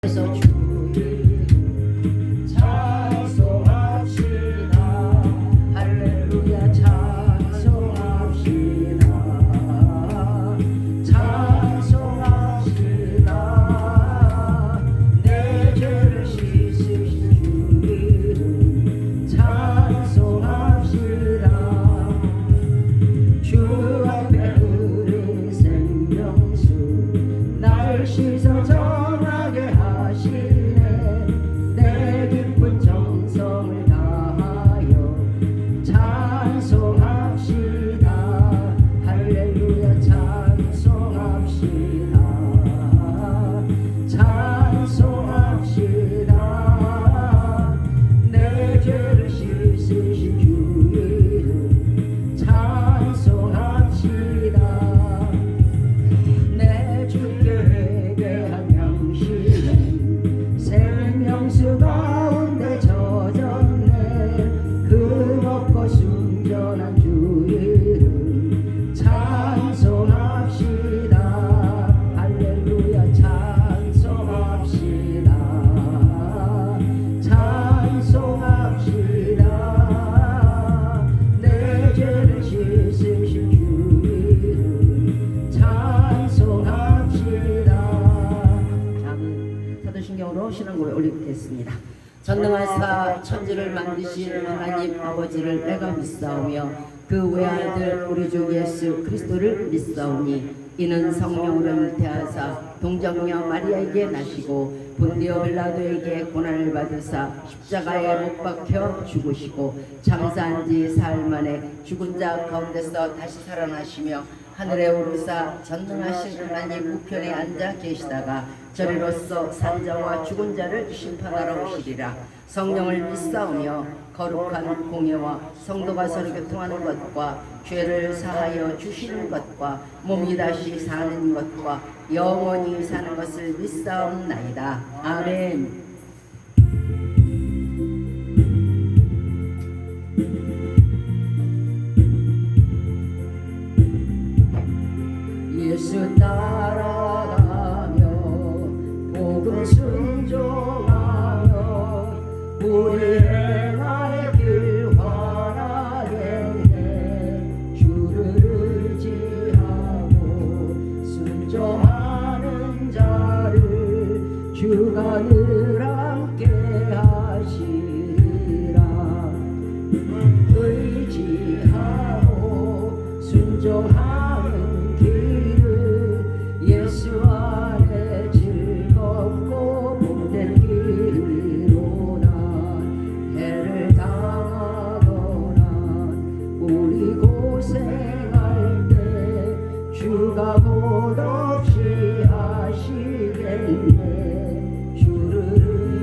그래서 주님 찬송합시다. 할렐루야 찬송합시다. 찬송합시다. 내 죄를 씻으신 주님 찬송합시다. 주 앞에 흐른 생명수 날 씻어 정하게 하시네. 내 기쁜 정성을 다하여 찬송합시다. 할렐루야 찬송합시다. 찬송합시다. 내 죄를 씻으신 주 이름 찬송합시다. 내 주께 회개한 양심은 생명수 가운데 젖었네. 그 먹고 순전한 주 이름 찬송합시다. 할렐루야 찬송합시다. 찬송합시다. 내 죄를 씻으신 주 이름 찬송합시다. 사도신경으로 신앙고를 올리겠습니다. 전능하사 천지를 만드신 하나님 아버지를 내가 믿사오며 그 외아들 우리 주 예수 그리스도를 믿사오니 이는 성령으로 잉태하사 동정녀 마리아에게 나시고 본디오 빌라도에게 고난을 받으사 십자가에 못 박혀 죽으시고 장사한 지 사흘 만에 죽은 자 가운데서 다시 살아나시며 하늘에 오르사 전능하신 하나님 우편에 앉아 계시다가 저리로서 산자와 죽은 자를 심판하러 오시리라. 성령을 믿사오며 거룩한 공예와 성도가 서로 교통하는 것과 죄를 사하여 주시는 것과 몸이 다시 사는 것과 영원히 사는 것을 믿사옵나이다. 아멘. 예수 따라가며 복음 순종하며 우리 행하의 길 환하게 해 주를 의지하고 순종하는 자를 주가 늘 함께 하시리라. 의지하고 순종하는 길을 예수 안에 즐겁고 복된 길이로다. 해를 당하거나 우리 고생할 때 주가 곧 없이 하시겠네. 주를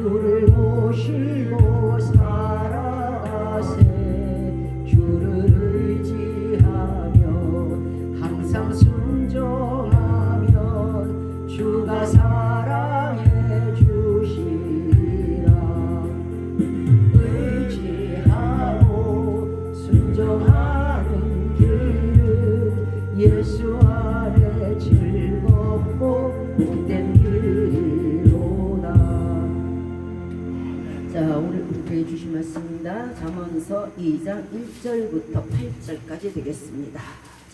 주를 모시고 살아가세. 주를 의지하며 항상 순종하면 주가 사랑해 주시리라. 의지하고 순종하는 길은 예수 안에 즐겁고 복된 길이로다. 자, 오늘 우리 주신 말씀입니다. 잠언서 2장 1절부터 8절까지 되겠습니다.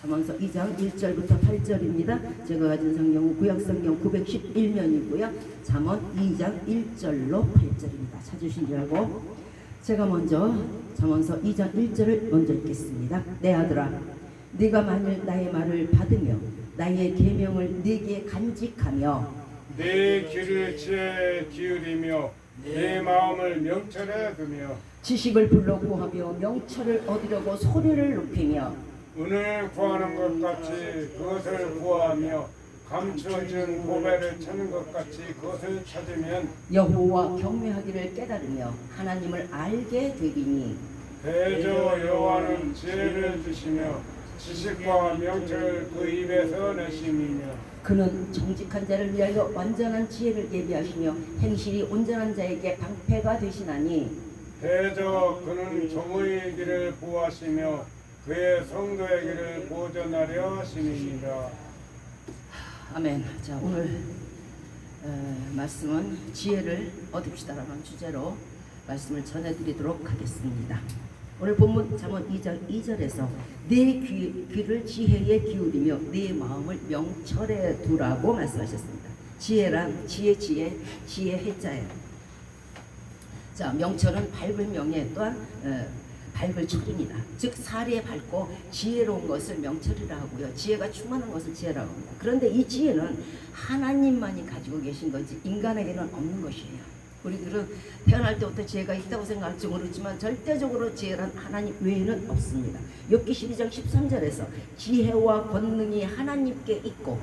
잠언서 2장 1절부터 8절입니다. 제가 가진 성경은 구약성경 911면이고요. 잠언 2장 1절로 8절입니다. 찾으신 줄 알고 제가 먼저 잠언서 2장 1절을 먼저 읽겠습니다. 내 아들아, 네가 만일 나의 말을 받으며 나의 계명을 네게 간직하며 내 귀를 지혜에 기울이며 내 마음을 명철에 두며 지식을 불러 구하며 명철을 얻으려고 소리를 높이며 은을 구하는 것 같이 그것을 구하며 감춰진 보배를 찾는 것 같이 그것을 찾으면 여호와 경외하기를 깨달으며 하나님을 알게 되리니 대저 여호와는 지혜를 주시며 지식과 명철을 그 입에서 내심이며 그는 정직한 자를 위하여 완전한 지혜를 예비하시며 행실이 온전한 자에게 방패가 되시나니 대저 그는 정의의 길을 보호하시며 그의 성도의 길을 보존하려 하심이니라. 아멘. 자, 오늘 말씀은 지혜를 얻읍시다라는 주제로 말씀을 전해드리도록 하겠습니다. 오늘 본문 잠언 2장 2절에서 내 귀를 지혜에 기울이며 내 마음을 명철에 두라고 말씀하셨습니다. 지혜란 지혜 해자예요. 자, 명철은 밝을 명예 또한 밝을 철입니다. 즉 사리에 밝고 지혜로운 것을 명철이라 하고요. 지혜가 충만한 것을 지혜라고 합니다. 그런데 이 지혜는 하나님만이 가지고 계신 거지 인간에게는 없는 것이에요. 우리들은 태어날 때부터 지혜가 있다고 생각할지 모르지만 절대적으로 지혜란 하나님 외에는 없습니다. 욥기 12장 13절에서 지혜와 권능이 하나님께 있고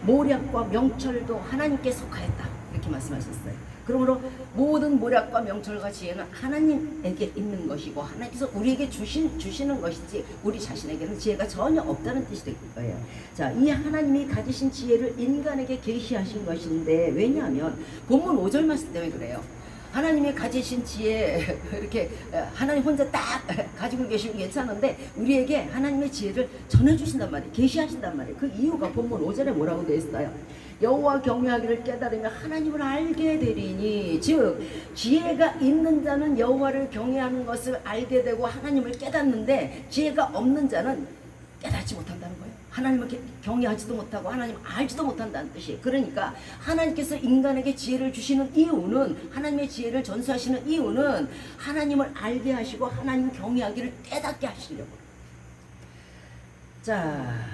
모략과 명철도 하나님께 속하였다 이렇게 말씀하셨어요. 그러므로 모든 모략과 명철과 지혜는 하나님에게 있는 것이고 하나님께서 우리에게 주시는 것이지 우리 자신에게는 지혜가 전혀 없다는 뜻이 될 거예요. 자, 이 하나님이 가지신 지혜를 인간에게 계시하신 것인데 왜냐하면 본문 5절 말씀 때문에 그래요. 하나님이 가지신 지혜 이렇게 하나님 혼자 딱 가지고 계시면 괜찮은데 우리에게 하나님의 지혜를 전해주신단 말이에요. 계시하신단 말이에요. 그 이유가 본문 5절에 뭐라고 되어 있어요? 여호와 경외하기를 깨달으며 하나님을 알게 되리니 즉 지혜가 있는 자는 여호와를 경외하는 것을 알게 되고 하나님을 깨닫는데 지혜가 없는 자는 깨닫지 못한다는 거예요. 하나님을 경외하지도 못하고 하나님 알지도 못한다는 뜻이에요. 그러니까 하나님께서 인간에게 지혜를 주시는 이유는 하나님의 지혜를 전수하시는 이유는 하나님을 알게 하시고 하나님 경외하기를 깨닫게 하시려고. 자,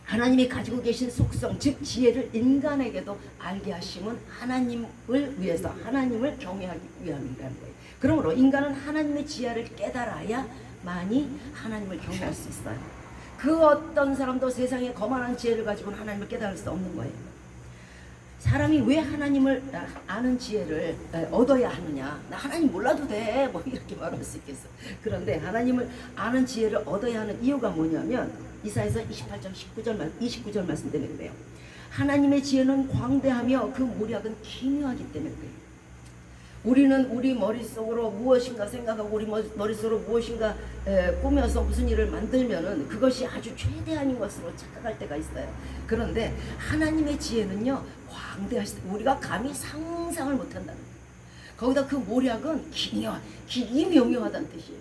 하나님이 가지고 계신 속성 즉 지혜를 인간에게도 알게 하심은 하나님을 위해서 하나님을 경외하기 위함이라는 거예요. 그러므로 인간은 하나님의 지혜를 깨달아야만이 하나님을 경외할 수 있어요. 그 어떤 사람도 세상에 거만한 지혜를 가지고는 하나님을 깨달을 수 없는 거예요. 사람이 왜 하나님을 아는 지혜를 얻어야 하느냐? 나 하나님 몰라도 돼. 뭐 이렇게 말할 수 있겠어. 그런데 하나님을 아는 지혜를 얻어야 하는 이유가 뭐냐면 이사야서 28장 29절 말씀 때문에 그래요. 하나님의 지혜는 광대하며 그 모략은 기묘하기 때문에 그래요. 우리는 우리 머릿속으로 무엇인가 생각하고 우리 머릿속으로 무엇인가 꾸며서 무슨 일을 만들면은 그것이 아주 최대한인 것으로 착각할 때가 있어요. 그런데 하나님의 지혜는요 광대하시다. 우리가 감히 상상을 못한다는 거예요. 거기다 그 모략은 기기묘묘하다는 뜻이에요.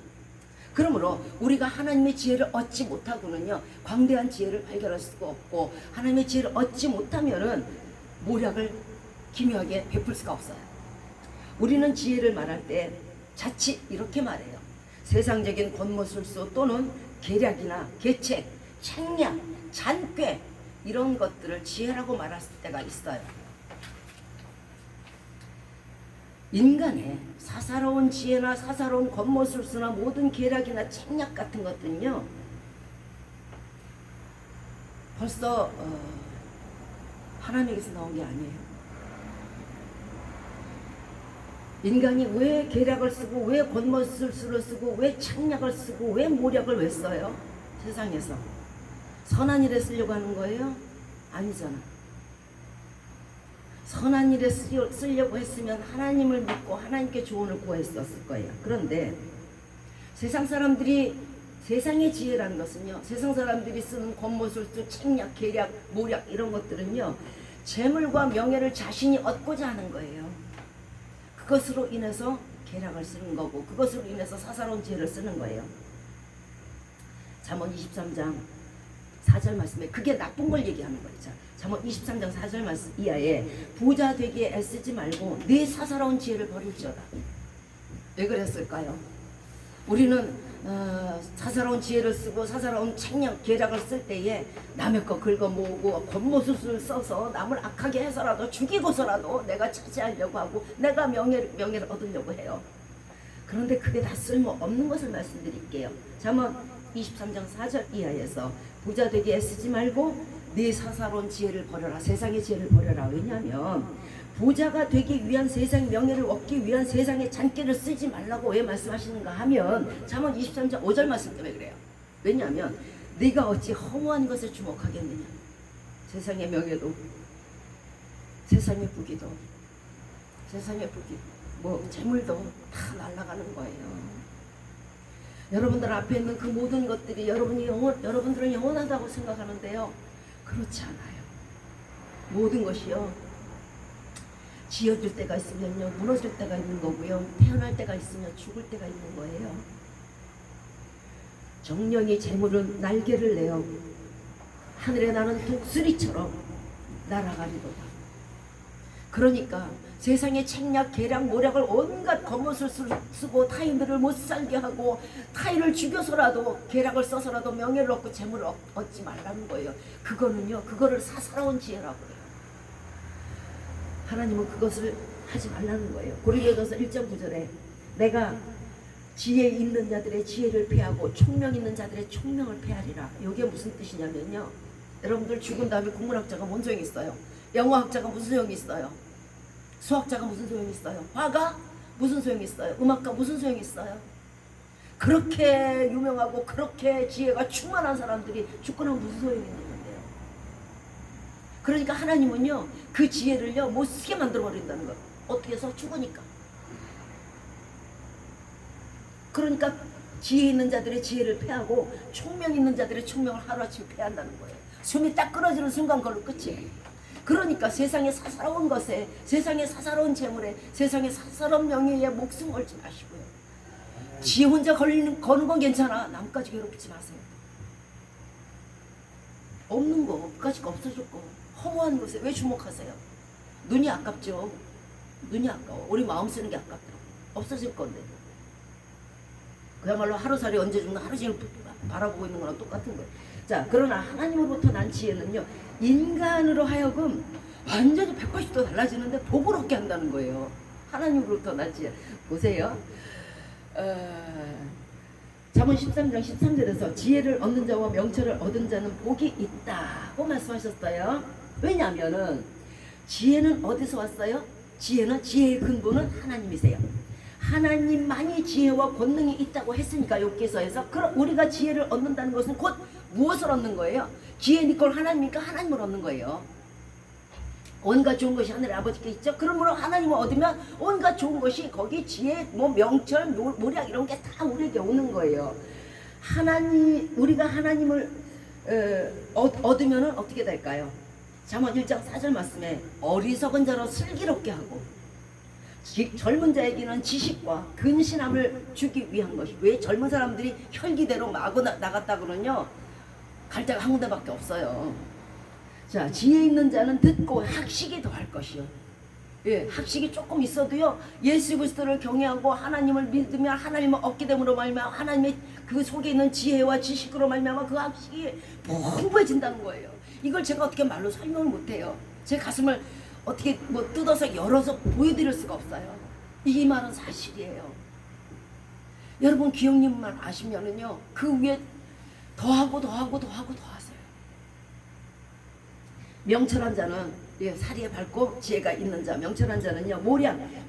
그러므로 우리가 하나님의 지혜를 얻지 못하고는요 광대한 지혜를 발견할 수가 없고 하나님의 지혜를 얻지 못하면은 모략을 기묘하게 베풀 수가 없어요. 우리는 지혜를 말할 때 자칫 이렇게 말해요. 세상적인 권모술수 또는 계략이나 계책, 책략, 잔꾀 이런 것들을 지혜라고 말할 때가 있어요. 인간의 사사로운 지혜나 사사로운 권모술수나 모든 계략이나 책략 같은 것들은요 벌써 하나님에게서 나온 게 아니에요. 인간이 왜 계략을 쓰고 왜 권모술수를 쓰고 왜 창략을 쓰고 왜 모략을 왜 써요? 세상에서 선한 일에 쓰려고 하는 거예요? 아니잖아. 선한 일에 쓰려고 했으면 하나님을 믿고 하나님께 조언을 구했었을 거예요. 그런데 세상 사람들이, 세상의 지혜라는 것은요, 세상 사람들이 쓰는 권모술수, 책략, 계략, 모략 이런 것들은요, 재물과 명예를 자신이 얻고자 하는 거예요. 그것으로 인해서 계략을 쓰는 거고, 그것으로 인해서 사사로운 지혜를 쓰는 거예요. 잠언 23장 4절 말씀에 그게 나쁜 걸 얘기하는 거예요. 자, 잠언 23장 4절 말씀 이하에 부자 되기에 애쓰지 말고 네 사사로운 지혜를 버릴지어다. 왜 그랬을까요? 우리는 사사로운 지혜를 쓰고 사사로운 책략, 계략을 쓸 때에 남의 거 긁어모으고 권모술수를 써서 남을 악하게 해서라도 죽이고서라도 내가 차지하려고 하고 내가 명예를 얻으려고 해요. 그런데 그게 다 쓸모없는 것을 말씀드릴게요. 잠언 23장 4절 이하에서 부자 되게 애쓰지 말고 네 사사로운 지혜를 버려라. 세상의 지혜를 버려라. 왜냐하면 부자가 되기 위한 세상의 명예를 얻기 위한 세상의 잔꾀를 쓰지 말라고 왜 말씀하시는가 하면 잠언 23장 5절 말씀 때문에 그래요. 왜냐하면 네가 어찌 허무한 것에 주목하겠느냐. 세상의 명예도 세상의 부귀도 세상의 부귀 뭐 재물도 다 날아가는 거예요. 여러분들 앞에 있는 그 모든 것들이 여러분들은 영원하다고 생각하는데요, 그렇지 않아요. 모든 것이요 지어질 때가 있으면요 무너질 때가 있는 거고요, 태어날 때가 있으면 죽을 때가 있는 거예요. 정령이 재물은 날개를 내어 하늘에 나는 독수리처럼 날아가리로다. 그러니까 세상의 책략, 계략, 모략을 온갖 겉멋을 쓰고 타인들을 못 살게 하고 타인을 죽여서라도 계략을 써서라도 명예를 얻고 재물을 얻지 말라는 거예요. 그거를 사사로운 지혜라고 해요. 하나님은 그것을 하지 말라는 거예요. 고린도전서 1장 9절에 내가 지혜 있는 자들의 지혜를 패하고 총명 있는 자들의 총명을 패하리라. 이게 무슨 뜻이냐면요, 여러분들 죽은 다음에 국문학자가 뭔 소용이 있어요? 영어학자가 무슨 소용이 있어요? 수학자가 무슨 소용이 있어요? 화가 무슨 소용이 있어요? 음악가 무슨 소용이 있어요? 그렇게 유명하고 그렇게 지혜가 충만한 사람들이 죽고 나면 무슨 소용이 있는 건데요? 그러니까 하나님은요 그 지혜를요 못 쓰게 만들어 버린다는 거예요. 어떻게 해서? 죽으니까. 그러니까 지혜 있는 자들의 지혜를 패하고 총명 있는 자들의 총명을 하루아침에 패한다는 거예요. 숨이 딱 끊어지는 순간 그걸로 끝이에요. 그러니까 세상의 사사로운 것에, 세상의 사사로운 재물에, 세상의 사사로운 명예에 목숨 걸지 마시고요. 지혜 혼자 거는 건 괜찮아. 남까지 괴롭히지 마세요. 없는 거, 그까짓 거 없어질 거. 허무한 것에 왜 주목하세요? 눈이 아깝죠. 눈이 아까워. 우리 마음 쓰는 게 아깝다고. 없어질 건데. 그야말로 하루살이 언제 죽나 하루 종일 바라보고 있는 거랑 똑같은 거예요. 자, 그러나 하나님으로부터 난 지혜는요, 인간으로 하여금 완전히 180도 달라지는데 복을 얻게 한다는 거예요. 하나님으로부터 난 지혜. 보세요. 잠언 13장 13절에서 지혜를 얻는 자와 명철을 얻은 자는 복이 있다고 말씀하셨어요. 왜냐하면은 지혜는 어디서 왔어요? 지혜의 근본은 하나님이세요. 하나님만이 지혜와 권능이 있다고 했으니까 욥기서에서 그럼 우리가 지혜를 얻는다는 것은 곧 무엇을 얻는 거예요? 지혜니까 하나님이니까 하나님을 얻는 거예요. 온갖 좋은 것이 하늘의 아버지께 있죠. 그러므로 하나님을 얻으면 온갖 좋은 것이 거기 지혜, 뭐 명철, 모략 이런 게 다 우리에게 오는 거예요. 우리가 하나님을 얻으면은 어떻게 될까요? 잠언 1장 4절 말씀에 어리석은 자로 슬기롭게 하고 젊은 자에게는 지식과 근신함을 주기 위한 것이. 왜 젊은 사람들이 혈기대로 마구 나갔다 그러냐? 갈 데가 한 군데밖에 없어요. 자, 지혜 있는 자는 듣고 학식이 더할 것이요. 예, 학식이 조금 있어도요, 예수 그리스도를 경외하고 하나님을 믿으면 하나님을 얻게 됨으로 말미암아 하나님의 그 속에 있는 지혜와 지식으로 말미암아 그 학식이 풍부해진다는 거예요. 이걸 제가 어떻게 말로 설명을 못해요. 제 가슴을 어떻게 뭐 뜯어서 열어서 보여드릴 수가 없어요. 이 말은 사실이에요. 여러분 기억님만 아시면은요, 그 위에 더하고 더하고 더하고 더하세요. 명철한 자는 예, 사리에 밝고 지혜가 있는 자, 명철한 자는요,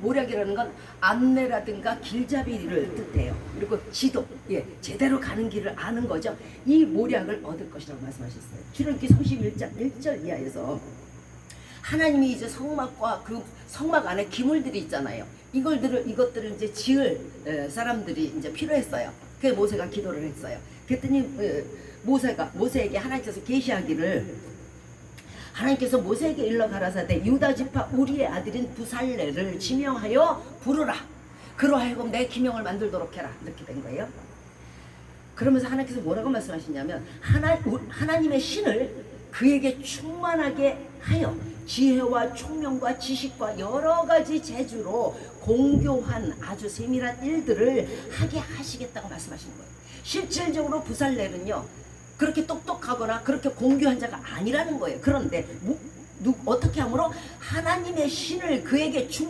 모략이라는 건 안내라든가 길잡이를 뜻해요. 그리고 지도, 예, 제대로 가는 길을 아는 거죠. 이 모략을 얻을 것이라고 말씀하셨어요. 출애굽기 31장 1절 이하에서 하나님이 이제 성막과 그 성막 안에 기물들이 있잖아요. 이것들을 이제 지을 사람들이 이제 필요했어요. 그래서 모세가 기도를 했어요. 그랬더니 모세에게 하나님께서 계시하기를, 하나님께서 모세에게 일러 가라사대 유다 지파 우리의 아들인 부살레를 지명하여 부르라. 그러하여금 내 기명을 만들도록 해라. 이렇게 된 거예요. 그러면서 하나님께서 뭐라고 말씀하시냐면 하나님의 신을 그에게 충만하게 하여 지혜와 총명과 지식과 여러 가지 재주로 공교한 아주 세밀한 일들을 하게 하시겠다고 말씀하시는 거예요. 실질적으로 부살렐은요, 그렇게 똑똑하거나 그렇게 공교한 자가 아니라는 거예요. 그런데 어떻게 함으로 하나님의 신을 그에게 즉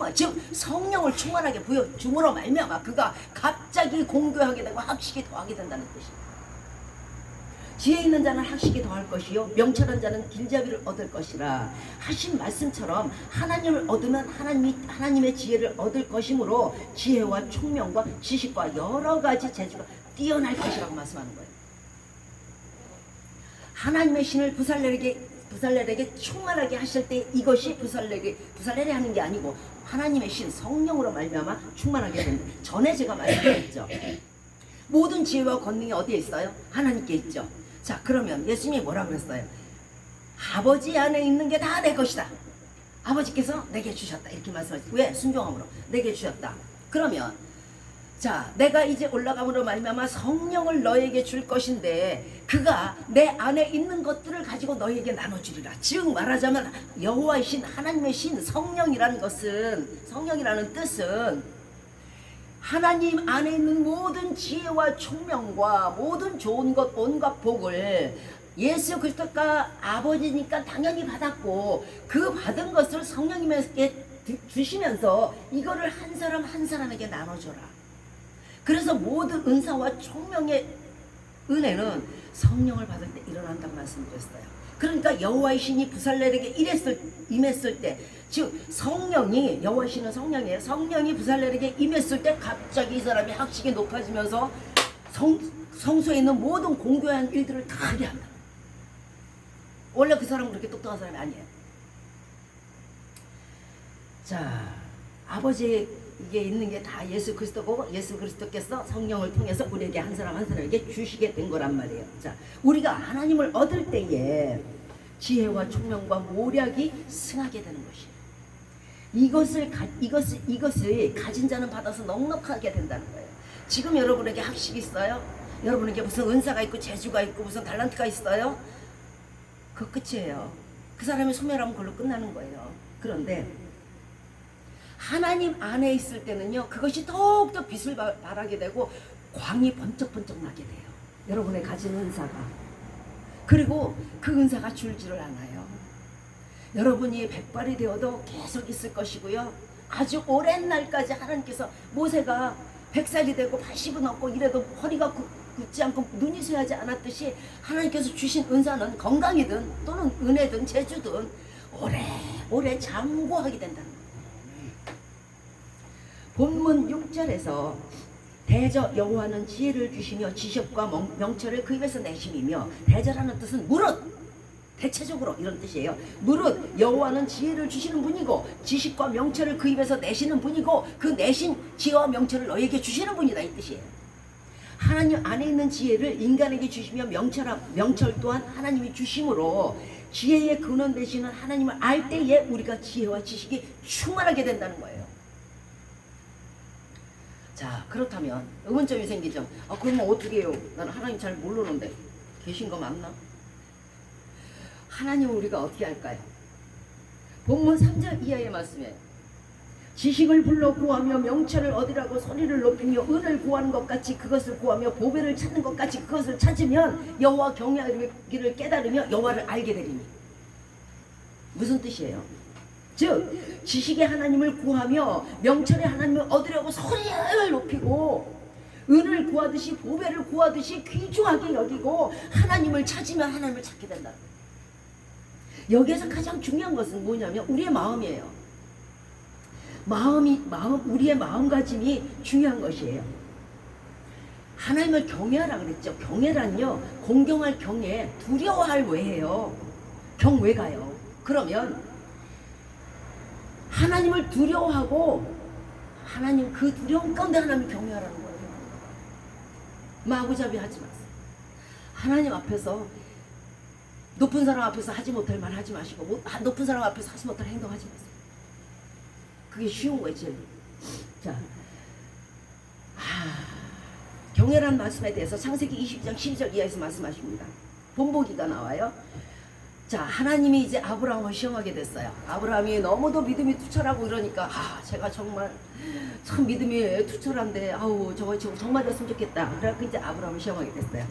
성령을 충만하게 부여줌으로 말미암아 그가 갑자기 공교하게 되고 학식이 더하게 된다는 뜻이에요. 지혜 있는 자는 학식이 더할 것이요 명철한 자는 길잡이를 얻을 것이라 하신 말씀처럼, 하나님을 얻으면 하나님의 지혜를 얻을 것이므로 지혜와 총명과 지식과 여러 가지 재주가 뛰어날 것이라고 말씀하는 거예요. 하나님의 신을 부살렐에게 충만하게 하실 때 이것이 부살렐이 하는 게 아니고 하나님의 신 성령으로 말미암아 충만하게 된다. 전에 제가 말씀드렸죠. 모든 지혜와 권능이 어디에 있어요? 하나님께 있죠. 자, 그러면 예수님이 뭐라 그랬어요? 아버지 안에 있는 게 다 내 것이다. 아버지께서 내게 주셨다. 이렇게 말씀하셨어요. 왜? 순종함으로 내게 주셨다. 그러면 자, 내가 이제 올라감으로 말미암아 성령을 너에게 줄 것인데 그가 내 안에 있는 것들을 가지고 너에게 나눠주리라. 즉 말하자면 여호와의 신, 하나님의 신, 성령이라는 뜻은 하나님 안에 있는 모든 지혜와 총명과 모든 좋은 것, 온갖 복을 예수 그리스도가 아버지니까 당연히 받았고, 그 받은 것을 성령님에게 주시면서 이거를 한 사람 한 사람에게 나눠줘라. 그래서 모든 은사와 총명의 은혜는 성령을 받을 때 일어난다고 말씀드렸어요. 그러니까 여호와의 신이 부살렐에게 임했을 때, 즉 성령이, 여호와의 신은 성령이에요. 성령이 부살렐에게 임했을 때 갑자기 이 사람이 학식이 높아지면서 성소에 있는 모든 공교한 일들을 다 하게 한다. 원래 그 사람은 그렇게 똑똑한 사람이 아니에요. 자, 아버지에게 있는 게 다 예수 그리스도고, 예수 그리스도께서 성령을 통해서 우리에게 한 사람 한 사람에게 주시게 된 거란 말이에요. 자, 우리가 하나님을 얻을 때에 지혜와 총명과 모략이 승하게 되는 것이에요. 이것을 가진 자는 받아서 넉넉하게 된다는 거예요. 지금 여러분에게 학식이 있어요? 여러분에게 무슨 은사가 있고 재주가 있고 무슨 달란트가 있어요? 그 끝이에요. 그 사람이 소멸하면 그걸로 끝나는 거예요. 그런데 하나님 안에 있을 때는요, 그것이 더욱더 빛을 발하게 되고 광이 번쩍번쩍 나게 돼요. 여러분의 가진 은사가. 그리고 그 은사가 줄지를 않아요. 여러분이 백발이 되어도 계속 있을 것이고요. 아주 오랜 날까지 하나님께서, 모세가 100살이 되고 80은 넘고 이래도 허리가 굳지 않고 눈이 쇠하지 않았듯이 하나님께서 주신 은사는 건강이든 또는 은혜든 재주든 오래 장구하게 된다는 거예요. 본문 6절에서 대저 여호와는 지혜를 주시며 지식과 명철을 그 입에서 내심이며, 대저라는 뜻은 무릇, 대체적으로 이런 뜻이에요. 무릇 여호와는 지혜를 주시는 분이고 지식과 명철을 그 입에서 내시는 분이고 그 내신 지혜와 명철을 너에게 주시는 분이다, 이 뜻이에요. 하나님 안에 있는 지혜를 인간에게 주시며 명철 또한 하나님이 주심으로 지혜의 근원 되시는 하나님을 알 때에 우리가 지혜와 지식이 충만하게 된다는 거예요. 자, 그렇다면 의문점이 생기죠. 그러면 어떻게 해요? 나는 하나님 잘 모르는데. 계신 거 맞나? 하나님은 우리가 어떻게 할까요? 본문 3절 이하의 말씀에 지식을 불러 구하며 명철을 얻으라고 소리를 높이며 은을 구하는 것 같이 그것을 구하며 보배를 찾는 것 같이 그것을 찾으면 여호와 경외하기를 깨달으며 여호와를 알게 되리니. 무슨 뜻이에요? 즉 지식의 하나님을 구하며 명철의 하나님을 얻으려고 소리를 높이고 은을 구하듯이 보배를 구하듯이 귀중하게 여기고 하나님을 찾으면 하나님을 찾게 된다. 여기에서 가장 중요한 것은 뭐냐면 우리의 마음이에요. 우리의 마음가짐이 중요한 것이에요. 하나님을 경외하라 그랬죠. 경외란요, 공경할 경외, 두려워할 외예요. 경외가요. 그러면 하나님을 두려워하고 하나님 그 두려움 가운데 하나님 경외하라는 거예요. 마구잡이 하지 마세요. 하나님 앞에서 높은 사람 앞에서 하지 못할 말 하지 마시고 높은 사람 앞에서 하지 못할 행동 하지 마세요. 그게 쉬운 거지. 자, 경외라는 말씀에 대해서 창세기 22장 12절 이하에서 말씀하십니다. 본보기가 나와요. 자, 하나님이 이제 아브라함을 시험하게 됐어요. 아브라함이 너무도 믿음이 투철하고 이러니까 제가 정말 참 믿음이 투철한데 저거 정말 됐으면 좋겠다. 그래서 이제 아브라함을 시험하게 됐어요.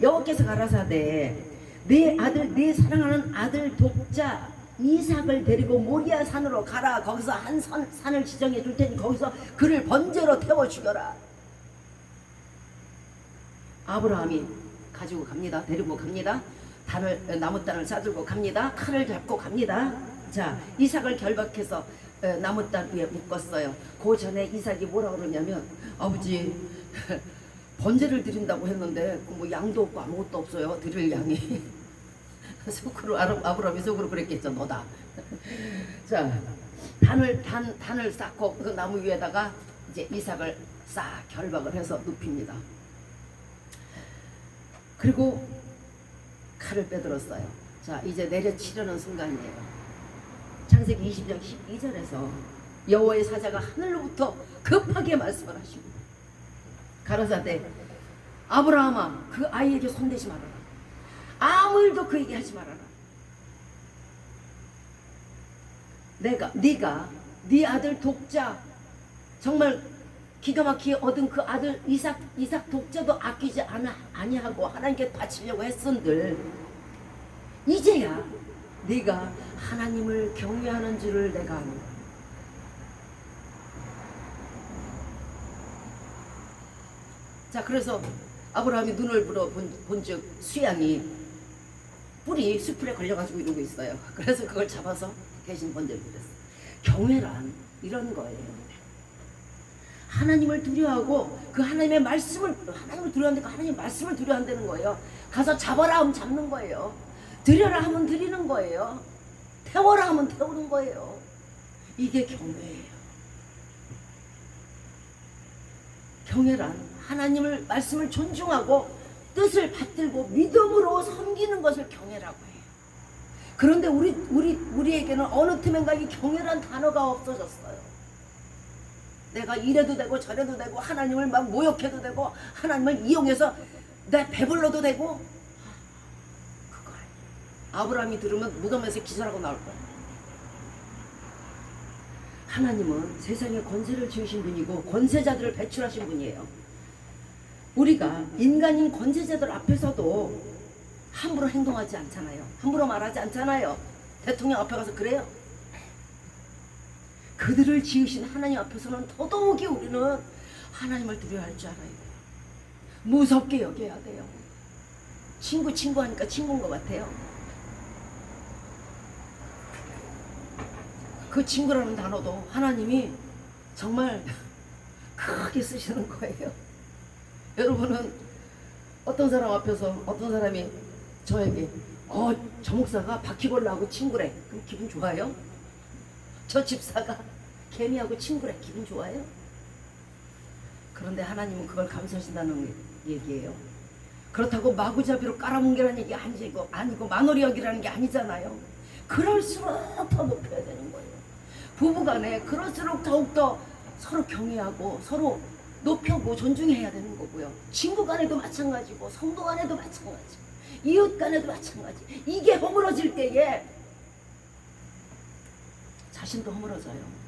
여호와께서 가라사대 내 아들 내 사랑하는 아들 독자 이삭을 데리고 모리아 산으로 가라. 거기서 한 산을 지정해 줄 테니 거기서 그를 번제로 태워 죽여라. 아브라함이 가지고 갑니다. 데리고 갑니다. 나무 단을 싸들고 갑니다. 칼을 잡고 갑니다. 자, 이삭을 결박해서 나무 단 위에 묶었어요. 그 전에 이삭이 뭐라 그러냐면 아버지 번제를 드린다고 했는데 뭐 양도 없고 아무것도 없어요. 드릴 양이. 속으로 아브라함이 속으로 그랬겠죠. 너다. 자, 단을 쌓고 그 나무 위에다가 이제 이삭을 싹 결박을 해서 눕힙니다. 그리고 칼을 빼들었어요. 자, 이제 내려치려는 순간이에요. 창세기 20장 12절에서 여호와의 사자가 하늘로부터 급하게 말씀을 하십니다. 가라사대 아브라함아 그 아이에게 손대지 말아라. 아무 일도 그에게 하지 말아라. 네가 네 아들 독자 정말 기가 막히게 얻은 그 아들 이삭 독자도 아끼지 아니하고 하나님께 바치려고 했은들 이제야 네가 하나님을 경외하는 줄을 내가 아노라. 자, 그래서 아브라함이 눈을 불어 본즉 수양이 뿔이 수풀에 걸려가지고 이러고 있어요. 그래서 그걸 잡아서 대신 번제를 드렸어요. 경외란 이런 거예요. 하나님을 두려워하고 그 하나님의 말씀을 두려워한다니까 하나님의 말씀을 두려워한다는 거예요. 가서 잡아라 하면 잡는 거예요. 드려라 하면 드리는 거예요. 태워라 하면 태우는 거예요. 이게 경외예요. 경외란 하나님을 말씀을 존중하고 뜻을 받들고 믿음으로 섬기는 것을 경외라고 해요. 그런데 우리에게는 어느 틈엔가 이 경외란 단어가 없어졌어요. 내가 이래도 되고 저래도 되고 하나님을 막 모욕해도 되고 하나님을 이용해서 내 배불러도 되고 그거 아니에요. 아브라함이 들으면 무덤에서 기절하고 나올 거예요. 하나님은 세상에 권세를 지으신 분이고 권세자들을 배출하신 분이에요. 우리가 인간인 권세자들 앞에서도 함부로 행동하지 않잖아요. 함부로 말하지 않잖아요. 대통령 앞에 가서 그래요. 그들을 지으신 하나님 앞에서는 더더욱이 우리는 하나님을 두려워할 줄 알아야 돼요. 무섭게 여겨야 돼요. 친구 하니까 친구인 것 같아요. 그 친구라는 단어도 하나님이 정말 크게 쓰시는 거예요. 여러분은 어떤 사람 앞에서 어떤 사람이 저에게 저 목사가 바퀴벌레하고 친구래. 그럼 기분 좋아요? 저 집사가 개미하고 친구래. 기분 좋아요? 그런데 하나님은 그걸 감수하신다는 얘기예요. 그렇다고 마구잡이로 깔아뭉개라는 얘기 아니고 만월이 여기라는 게 아니잖아요. 그럴수록 더 높여야 되는 거예요. 부부간에 그럴수록 더욱더 서로 경외하고 서로 높여고 존중해야 되는 거고요. 친구 간에도 마찬가지고 성도 간에도 마찬가지고 이웃 간에도 마찬가지. 이게 허물어질 때에 자신도 허물어져요.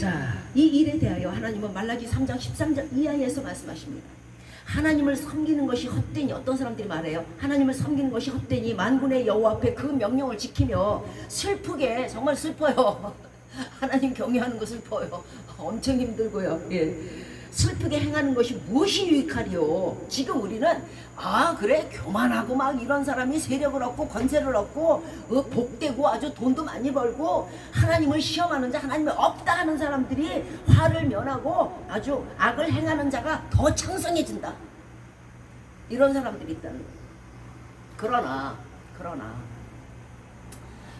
자, 이 일에 대하여 하나님은 말라기 3장 13절 이하에서 말씀하십니다. 하나님을 섬기는 것이 헛되니 어떤 사람들이 말해요. 하나님을 섬기는 것이 헛되니 만군의 여호와 앞에 그 명령을 지키며 슬프게 정말 슬퍼요. 하나님 경외하는 거 슬퍼요. 엄청 힘들고요. 예. 슬프게 행하는 것이 무엇이 유익하리요? 지금 우리는 그래 교만하고 막 이런 사람이 세력을 얻고 권세를 얻고 복되고 아주 돈도 많이 벌고 하나님을 시험하는 자, 하나님을 없다 하는 사람들이 화를 면하고 아주 악을 행하는 자가 더 창성해진다, 이런 사람들이 있다는 거예요. 그러나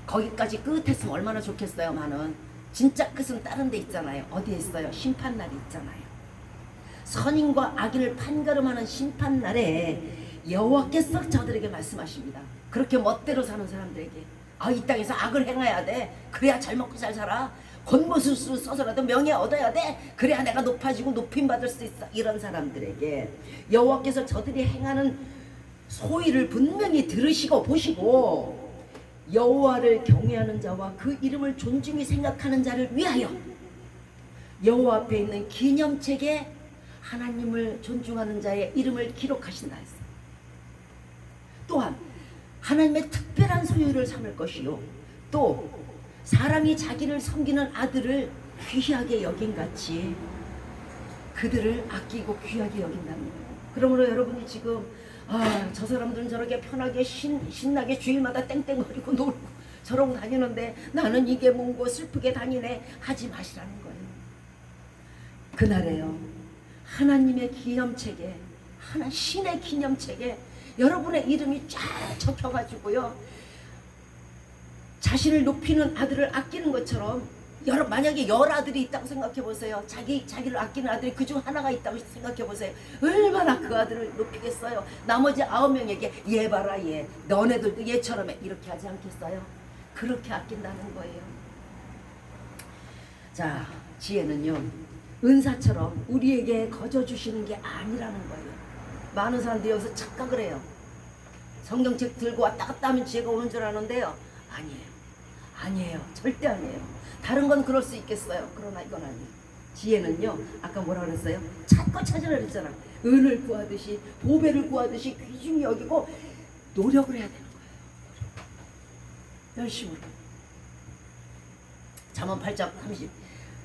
거기까지 끝했으면 얼마나 좋겠어요만은 진짜 끝은 다른 데 있잖아요. 어디에 있어요? 심판날이 있잖아요. 선인과 악인을 판가름하는 심판날에 여호와께서 저들에게 말씀하십니다. 그렇게 멋대로 사는 사람들에게 이 땅에서 악을 행해야 돼. 그래야 잘 먹고 잘 살아. 곤모술수 써서라도 명예 얻어야 돼. 그래야 내가 높아지고 높임받을 수 있어. 이런 사람들에게 여호와께서 저들이 행하는 소위를 분명히 들으시고 보시고 여호와를 경외하는 자와 그 이름을 존중히 생각하는 자를 위하여 여호와 앞에 있는 기념책에 하나님을 존중하는 자의 이름을 기록하신다 했어요. 또한 하나님의 특별한 소유를 삼을 것이요, 또 사람이 자기를 섬기는 아들을 귀하게 여긴같이 그들을 아끼고 귀하게 여긴다는 거예요. 그러므로 여러분이 지금 저 사람들은 저렇게 편하게 신나게 주일마다 땡땡거리고 놀고 저러고 다니는데 나는 이게 뭔고 슬프게 다니네 하지 마시라는 거예요. 그날에요, 하나님의 기념책에, 신의 기념책에 여러분의 이름이 쫙 적혀가지고요, 자신을 높이는 아들을 아끼는 것처럼 만약에 10아들이 있다고 생각해보세요. 자기를 아끼는 아들이 그중 하나가 있다고 생각해보세요. 얼마나 그 아들을 높이겠어요. 나머지 9명에게 얘 봐라 얘, 너네들도 얘처럼 해, 이렇게 하지 않겠어요? 그렇게 아낀다는 거예요. 자, 지혜는요, 은사처럼 우리에게 거저 주시는 게 아니라는 거예요. 많은 사람들이 여기서 착각을 해요. 성경책 들고 왔다 갔다 하면 지혜가 오는 줄 아는데요, 아니에요. 절대 아니에요. 다른 건 그럴 수 있겠어요. 그러나 이건 아니에요. 지혜는요, 아까 뭐라 그랬어요? 찾고 찾으라 그랬잖아. 은을 구하듯이 보배를 구하듯이 귀중히 여기고 노력을 해야 되는 거예요. 열심으로. 잠언 8장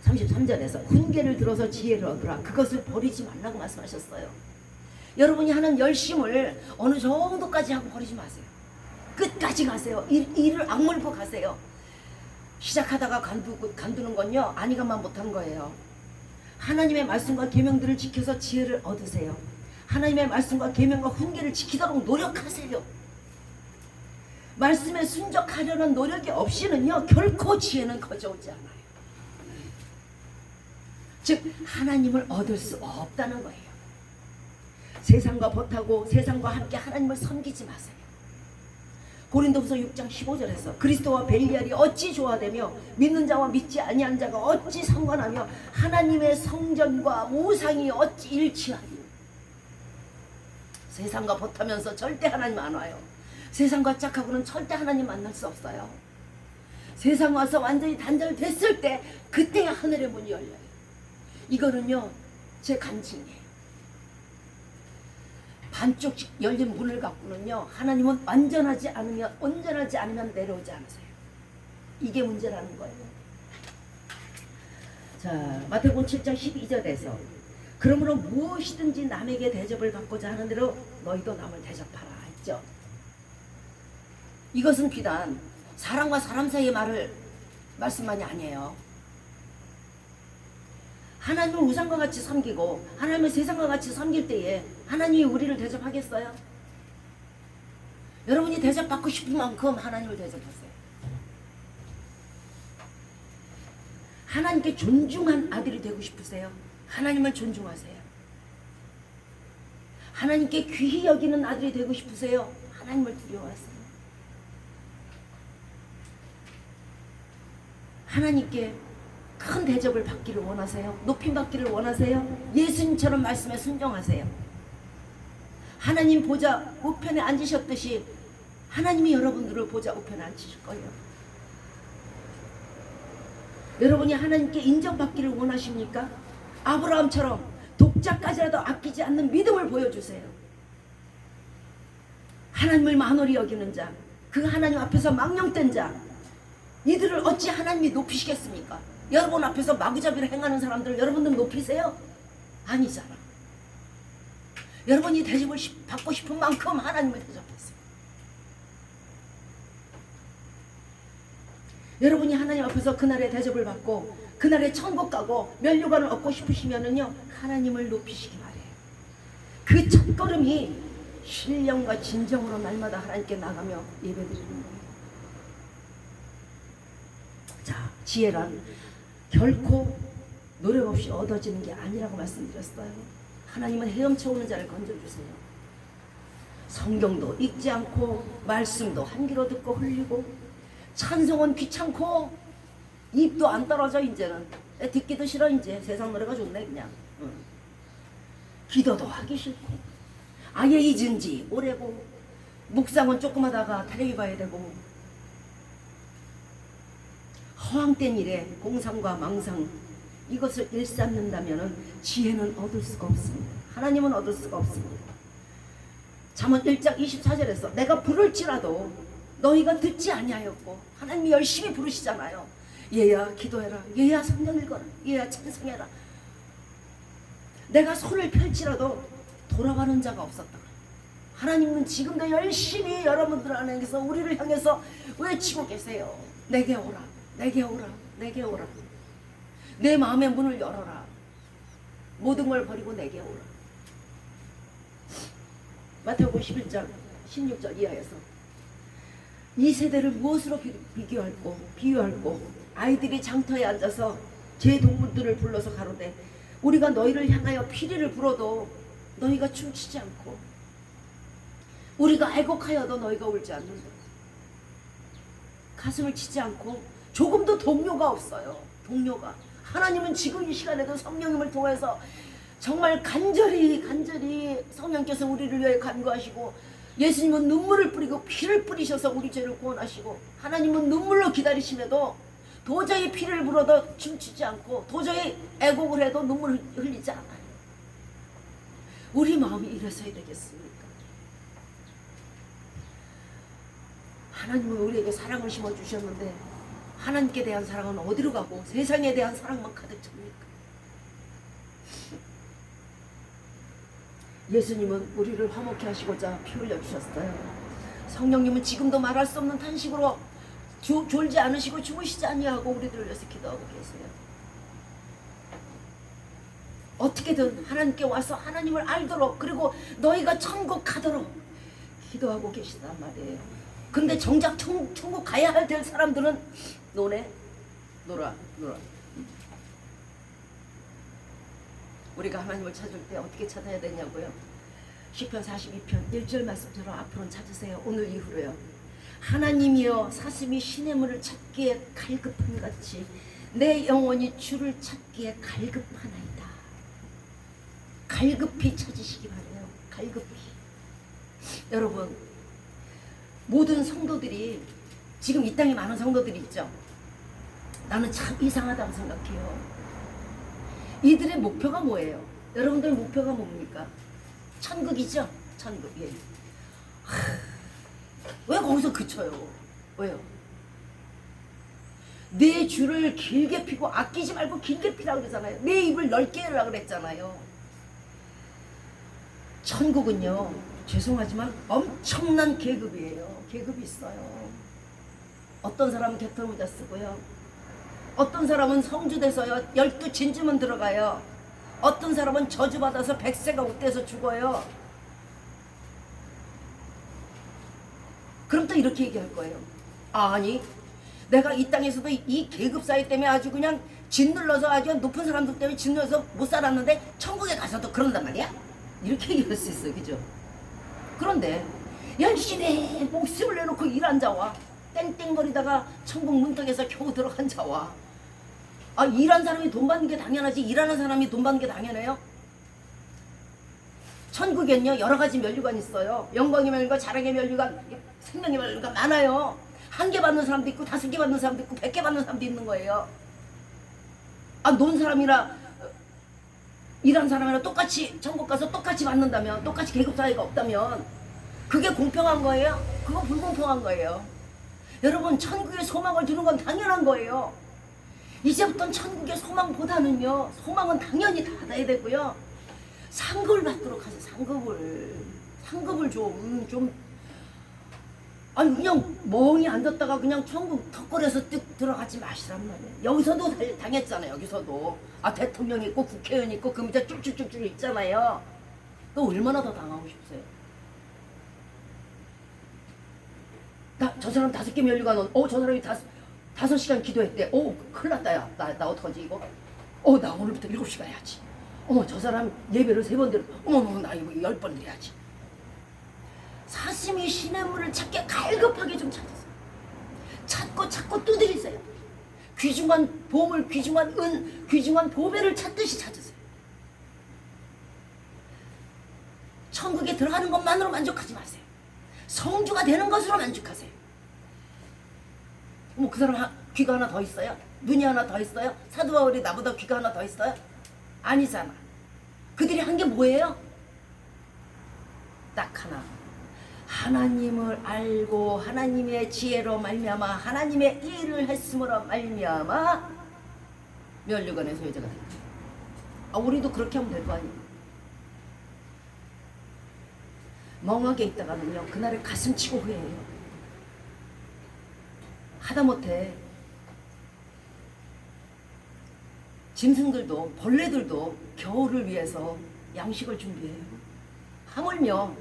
33절에서 훈계를 들어서 지혜를 얻으라. 그것을 버리지 말라고 말씀하셨어요. 여러분이 하는 열심을 어느 정도까지 하고 버리지 마세요. 끝까지 가세요. 일을 악물고 가세요. 시작하다가 간두는 건요, 아니가만 못한 거예요. 하나님의 말씀과 계명들을 지켜서 지혜를 얻으세요. 하나님의 말씀과 계명과 훈계를 지키도록 노력하세요. 말씀에 순종하려는 노력이 없이는요, 결코 지혜는 거저오지 않아요. 즉 하나님을 얻을 수 없다는 거예요. 세상과 벗하고 세상과 함께 하나님을 섬기지 마세요. 고린도후서 6장 15절에서 그리스도와 벨리알이 어찌 조화되며 믿는 자와 믿지 아니한 자가 어찌 상관하며 하나님의 성전과 우상이 어찌 일치하리. 세상과 벗하면서 절대 하나님 안 와요. 세상과 짝하고는 절대 하나님 만날 수 없어요. 세상 와서 완전히 단절됐을 때 그때야 하늘의 문이 열려요. 이거는요, 제 간증이에요. 반쪽씩 열린 문을 갖고는요, 하나님은 온전하지 않으면 내려오지 않으세요. 이게 문제라는 거예요. 자, 마태복음 7장 12절에서 그러므로 무엇이든지 남에게 대접을 받고자 하는 대로 너희도 남을 대접하라 했죠. 이것은 비단 사람과 사람 사이의 말씀만이 아니에요. 하나님을 우상과 같이 섬기고 하나님을 세상과 같이 섬길 때에 하나님이 우리를 대접하겠어요? 여러분이 대접받고 싶은 만큼 하나님을 대접하세요. 하나님께 존중한 아들이 되고 싶으세요? 하나님을 존중하세요. 하나님께 귀히 여기는 아들이 되고 싶으세요? 하나님을 두려워하세요. 하나님께 큰 대접을 받기를 원하세요? 높임 받기를 원하세요? 예수님처럼 말씀에 순종하세요. 하나님 보좌 우편에 앉으셨듯이 하나님이 여러분들을 보좌 우편에 앉히실 거예요. 여러분이 하나님께 인정받기를 원하십니까? 아브라함처럼 독자까지라도 아끼지 않는 믿음을 보여주세요. 하나님을 만홀히 여기는 자, 그 하나님 앞에서 망령된 자, 이들을 어찌 하나님이 높이시겠습니까? 여러분 앞에서 마구잡이를 행하는 사람들을 여러분들 높이세요? 아니잖아. 여러분이 대접을 받고 싶은 만큼 하나님을 대접했어요. 여러분이 하나님 앞에서 그날의 대접을 받고 그날의 천국 가고 면류관을 얻고 싶으시면은요, 하나님을 높이시기 바래요. 그 첫걸음이 신령과 진정으로 날마다 하나님께 나가며 예배드리는 거예요. 자, 지혜란 결코 노력 없이 얻어지는 게 아니라고 말씀드렸어요. 하나님은 헤엄쳐오는 자를 건져주세요. 성경도 읽지 않고 말씀도 한 귀로 듣고 흘리고 찬송은 귀찮고 입도 안 떨어져. 이제는 듣기도 싫어. 이제 세상 노래가 좋네 그냥. 기도도 하기 싫고 아예 잊은 지 오래고 묵상은 조금 하다가 텔레비 봐야 되고 허황된 일에 공상과 망상 이것을 일삼는다면 지혜는 얻을 수가 없습니다. 하나님은 얻을 수가 없습니다. 잠언 1장 24절에서 내가 부를지라도 너희가 듣지 아니하였고, 하나님이 열심히 부르시잖아요. 얘야 기도해라, 얘야 성경 읽어라, 얘야 찬송해라. 내가 손을 펼치라도 돌아가는 자가 없었다. 하나님은 지금도 열심히 여러분들 안에서 우리를 향해서 외치고 계세요. 내게 오라, 내게 오라, 내게 오라. 내 마음의 문을 열어라. 모든 걸 버리고 내게 오라. 마태복음 11장 16절 이하에서 이 세대를 무엇으로 비유할꼬 아이들이 장터에 앉아서 제 동물들을 불러서 가로되 우리가 너희를 향하여 피리를 불어도 너희가 춤추지 않고 우리가 애곡하여도 너희가 울지 않는다. 가슴을 치지 않고 조금도 동요가 없어요. 동요가. 하나님은 지금 이 시간에도 성령님을 통해서 정말 간절히 성령께서 우리를 위해 간구하시고, 예수님은 눈물을 뿌리고 피를 뿌리셔서 우리 죄를 구원하시고, 하나님은 눈물로 기다리심에도 도저히 피를 불어도 춤추지 않고 도저히 애곡을 해도 눈물을 흘리지 않아요. 우리 마음이 이래서야 되겠습니까? 하나님은 우리에게 사랑을 심어주셨는데 하나님께 대한 사랑은 어디로 가고 세상에 대한 사랑만 가득 찹니까? 예수님은 우리를 화목케 하시고자 피 흘려주셨어요. 성령님은 지금도 말할 수 없는 탄식으로 졸지 않으시고 주무시지 아니하고 우리들을 위해서 기도하고 계세요. 어떻게든 하나님께 와서 하나님을 알도록, 그리고 너희가 천국 가도록 기도하고 계시단 말이에요. 근데 정작 천국 가야 될 사람들은 놀아. 우리가 하나님을 찾을 때 어떻게 찾아야 되냐고요? 시편 42편 1절 말씀처럼 앞으로는 찾으세요. 오늘 이후로요. 하나님이여 사슴이 시냇물을 찾기에 갈급한 같이 내 영혼이 주를 찾기에 갈급하나이다. 갈급히 찾으시기 바래요. 갈급히. 여러분, 모든 성도들이, 지금 이 땅에 많은 성도들이 있죠. 나는 참 이상하다고 생각해요. 이들의 목표가 뭐예요? 여러분들의 목표가 뭡니까? 천국이죠? 천국. 예. 왜 거기서 그쳐요? 왜요? 내 줄을 길게 피고 아끼지 말고 길게 피라고 그러잖아요. 내 입을 넓게 하라고 그랬잖아요. 천국은요, 죄송하지만 엄청난 계급이에요. 계급이 있어요. 어떤 사람은 개털모자 쓰고요, 어떤 사람은 성주돼서요 12진주문 들어가요. 어떤 사람은 저주받아서 백세가 웃대서 죽어요. 그럼 또 이렇게 얘기할 거예요. 아니, 내가 이 땅에서도 이 계급 사이 때문에 아주 그냥 짓눌러서, 아주 높은 사람들 때문에 짓눌러서 못 살았는데 천국에 가서도 그런단 말이야? 이렇게 얘기할 수 있어요. 그죠? 그런데 열심히 목숨을 내놓고 일한 자와 땡땡거리다가 천국 문턱에서 겨우 들어간 자와, 일한 사람이 돈 받는 게 당연하지 일하는 사람이 돈 받는 게 당연해요? 천국엔요 여러 가지 면류관이 있어요. 영광의 면류관, 자랑의 면류관, 생명의 면류관 많아요. 1개 받는 사람도 있고 5개 받는 사람도 있고 100개 받는 사람도 있는 거예요. 논 사람이라 일한 사람이랑 똑같이 천국 가서 똑같이 받는다면, 똑같이 계급 사이가 없다면 그게 공평한 거예요? 그거 불공평한 거예요. 여러분, 천국에 소망을 두는 건 당연한 거예요. 이제부터는 천국의 소망보다는요, 소망은 당연히 닫아야 되고요, 상급을 받도록 하세요. 상급을 좀 아니 그냥 멍이 앉았다가 그냥 천국 턱걸에서 뜩 들어가지 마시란 말이에요. 여기서도 당했잖아요. 여기서도 대통령 있고 국회의원 있고 그 밑에 쭉쭉쭉쭉 있잖아요. 또 얼마나 더 당하고 싶으세요? 저 사람 5개 면류관 저 사람이 5시간 기도했대. 큰일 났다. 야 나 어떡하지 이거? 나 오늘부터 7시간 해야지. 저 사람 예배를 3번 드려. 나 이거 10번 해야지. 사심이 신의 문을 찾게 갈급하게 좀 찾으세요. 찾고 두드리세요. 귀중한 보물, 귀중한 은, 귀중한 보배를 찾듯이 찾으세요. 천국에 들어가는 것만으로 만족하지 마세요. 성주가 되는 것으로 만족하세요. 그 사람 귀가 하나 더 있어요? 눈이 하나 더 있어요? 사도 바울이 나보다 귀가 하나 더 있어요? 아니잖아. 그들이 한 게 뭐예요? 딱 하나. 하나님을 알고 하나님의 지혜로 말미암아 하나님의 일을 했음으로 말미암아 면류관의 소유자가 된다. 우리도 그렇게 하면 될 거 아니에요. 멍하게 있다가는요 그날에 가슴치고 후회해요. 하다못해 짐승들도 벌레들도 겨울을 위해서 양식을 준비해요. 하물며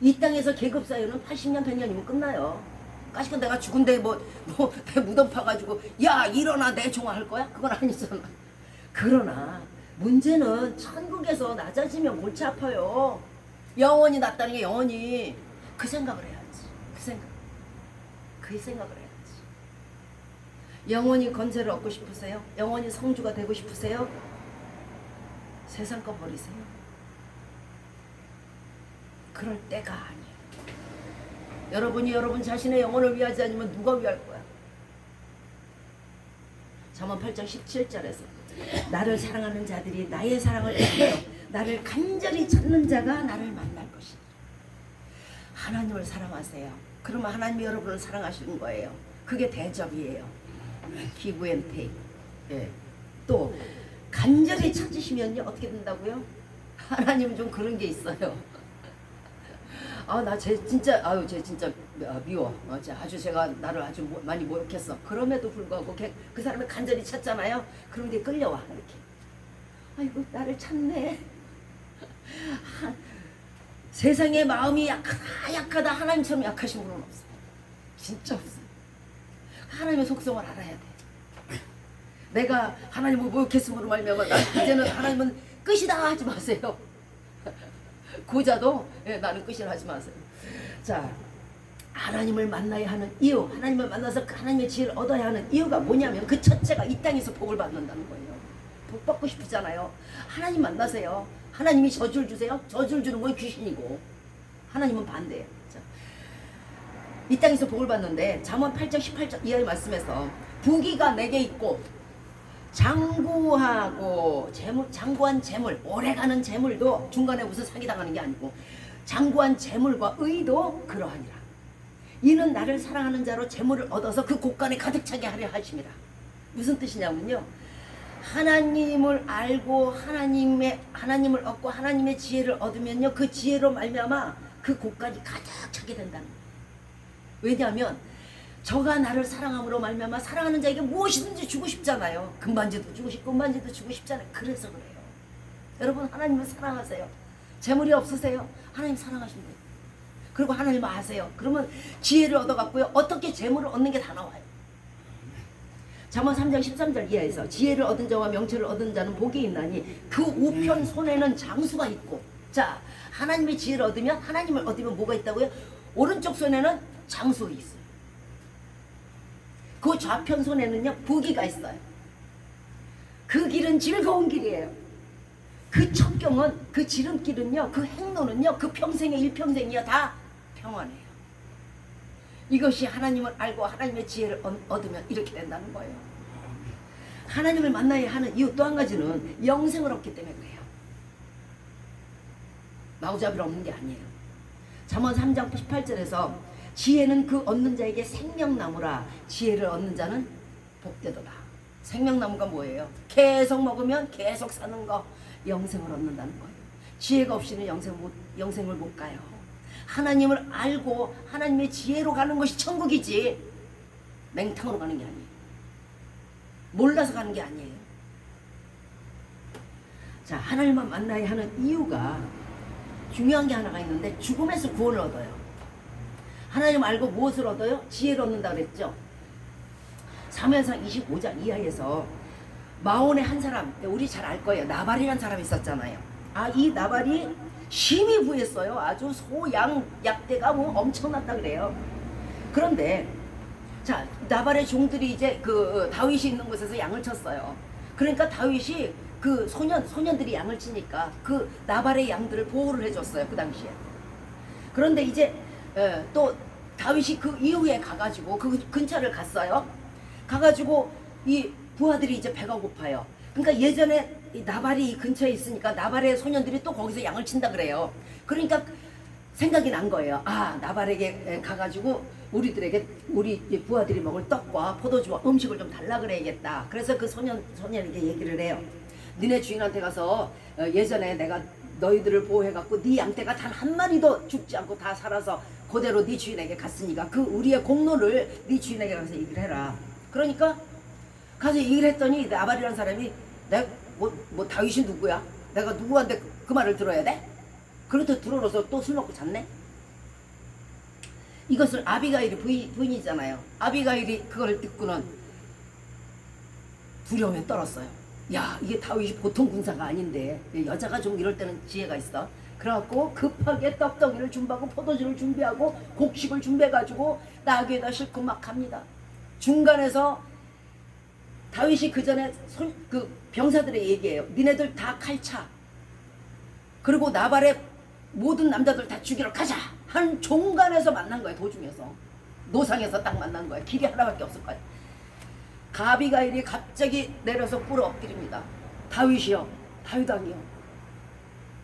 이 땅에서 계급 사유는 80년 100년이면 끝나요. 까짓거 내가 죽은데 내 무덤 파가지고 야 일어나 내 종아 할 거야? 그건 아니잖아. 그러나 문제는 천국에서 낮아지면 골치 아파요. 영원히 낫다는 게 영원히 그 생각을 해야지. 그 생각을 해야지. 영원히 건세를 얻고 싶으세요? 영원히 성주가 되고 싶으세요? 세상 거 버리세요. 그럴 때가 아니에요. 여러분이 여러분 자신의 영혼을 위하지 않으면 누가 위할 거야? 잠언 8장 17절에서 나를 사랑하는 자들이 나의 사랑을 받으며 나를 간절히 찾는 자가 나를 만날 것이다. 하나님을 사랑하세요. 그러면 하나님이 여러분을 사랑하시는 거예요. 그게 대접이에요. Give and take. 또 간절히 찾으시면요 어떻게 된다고요? 하나님은 좀 그런 게 있어요. 쟤 진짜 미워. 제가 나를 아주 많이 모욕했어. 그럼에도 불구하고 그 사람을 간절히 찾잖아요. 그럼 이제 끌려와 이렇게. 아이고 나를 찾네. 세상에 마음이 약하다 하나님처럼 약하신 분은 없어요. 진짜 없어요. 하나님의 속성을 알아야 돼. 내가 하나님을 모욕했음으로 말미암아 이제는 하나님은 끝이다 하지 마세요. 고자도 나는 끝이라 하지 마세요. 자, 하나님을 만나야 하는 이유, 하나님을 만나서 하나님의 지혜를 얻어야 하는 이유가 뭐냐면 그 첫째가 이 땅에서 복을 받는다는 거예요. 복 받고 싶잖아요. 하나님 만나세요. 하나님이 저주를 주세요. 저주를 주는 건 귀신이고 하나님은 반대예요. 자, 이 땅에서 복을 받는데 잠언 8장 18절 이하의 말씀에서 부귀가 내게 있고 장구한 재물, 오래가는 재물도 중간에 무슨 사기당하는 게 아니고 장구한 재물과 의도 그러하니라. 이는 나를 사랑하는 자로 재물을 얻어서 그 곳간에 가득 차게 하려 하심이라. 무슨 뜻이냐면요. 하나님을 알고 하나님을 얻고 하나님의 지혜를 얻으면요 그 지혜로 말미암아 그 곳간이 가득 차게 된다는 거예요. 왜냐하면 저가 나를 사랑함으로 말미암아 사랑하는 자에게 무엇이든지 주고 싶잖아요. 금반지도 주고 싶고 은반지도 주고 싶잖아요. 그래서 그래요. 여러분 하나님을 사랑하세요. 재물이 없으세요? 하나님 사랑하시면 돼요. 그리고 하나님을 아세요. 그러면 지혜를 얻어갖고요. 어떻게 재물을 얻는 게 다 나와요. 잠언 3장 13절 이하에서 지혜를 얻은 자와 명철을 얻은 자는 복이 있나니 그 우편 손에는 장수가 있고. 자, 하나님의 지혜를 얻으면 하나님을 얻으면 뭐가 있다고요? 오른쪽 손에는 장수가 있어요. 그 좌편 손에는요 부귀가 있어요. 그 길은 즐거운 길이에요. 그 첩경은 그 지름길은요 그 행로는요 그 평생의 일평생이요 다 평안해요. 이것이 하나님을 알고 하나님의 지혜를 얻으면 이렇게 된다는 거예요. 하나님을 만나야 하는 이유 또 한 가지는 영생을 얻기 때문에 그래요. 마구잡이로 얻는 게 아니에요. 잠언 3장 18절에서 지혜는 그 얻는 자에게 생명나무라. 지혜를 얻는 자는 복되도다. 생명나무가 뭐예요? 계속 먹으면 계속 사는 거. 영생을 얻는다는 거예요. 지혜가 없이는 영생을 못 가요. 하나님을 알고 하나님의 지혜로 가는 것이 천국이지 맹탕으로 가는 게 아니에요. 몰라서 가는 게 아니에요. 자, 하나님만 만나야 하는 이유가 중요한 게 하나가 있는데 죽음에서 구원을 얻어요. 하나님 알고 무엇을 얻어요? 지혜를 얻는다 그랬죠. 사무엘상 25장 이하에서 마온의 한 사람, 우리 잘 알 거예요. 나발이라는 사람이 있었잖아요. 이 나발이 심히 부했어요. 아주 소, 양, 약대가 뭐 엄청났다 그래요. 그런데 자, 나발의 종들이 이제 그 다윗이 있는 곳에서 양을 쳤어요. 그러니까 다윗이 그 소년들이 양을 치니까 그 나발의 양들을 보호를 해줬어요. 그 당시에. 그런데 이제 또 다윗이 그 이후에 가가지고 그 근처를 갔어요. 가가지고 이 부하들이 이제 배가 고파요. 그러니까 예전에 이 나발이 근처에 있으니까 나발의 소년들이 또 거기서 양을 친다 그래요. 그러니까 생각이 난 거예요. 나발에게 가가지고 우리 부하들이 먹을 떡과 포도주와 음식을 좀 달라 그래야겠다. 그래서 그 소년에게 얘기를 해요. 니네 주인한테 가서 예전에 내가 너희들을 보호해갖고 네 양떼가 단 한 마리도 죽지 않고 다 살아서 그대로 네 주인에게 갔으니까 그 우리의 공로를 네 주인에게 가서 얘기를 해라. 그러니까 가서 얘기를 했더니 나발이라는 사람이 내가 뭐 다윗이 누구야? 내가 누구한테 그 말을 들어야 돼? 그렇게 들어서 또 술 먹고 잤네? 이것을 아비가일이 부인이잖아요. 아비가일이 그걸 듣고는 두려움에 떨었어요. 야, 이게 다윗이 보통 군사가 아닌데 여자가 좀 이럴 때는 지혜가 있어. 그래갖고 급하게 떡덩이를 준비하고 포도주를 준비하고 곡식을 준비해가지고 나귀에다 싣고 막 갑니다. 중간에서 다윗이 그 전에 그 병사들의 얘기예요. 니네들 다 칼차. 그리고 나발의 모든 남자들 다 죽이러 가자. 한 종간에서 만난 거예요. 도중에서. 노상에서 딱 만난 거예요. 길이 하나밖에 없을 거예요. 아비가일이 갑자기 내려서 꿇어 엎드립니다. 다윗이요. 다윗왕이요.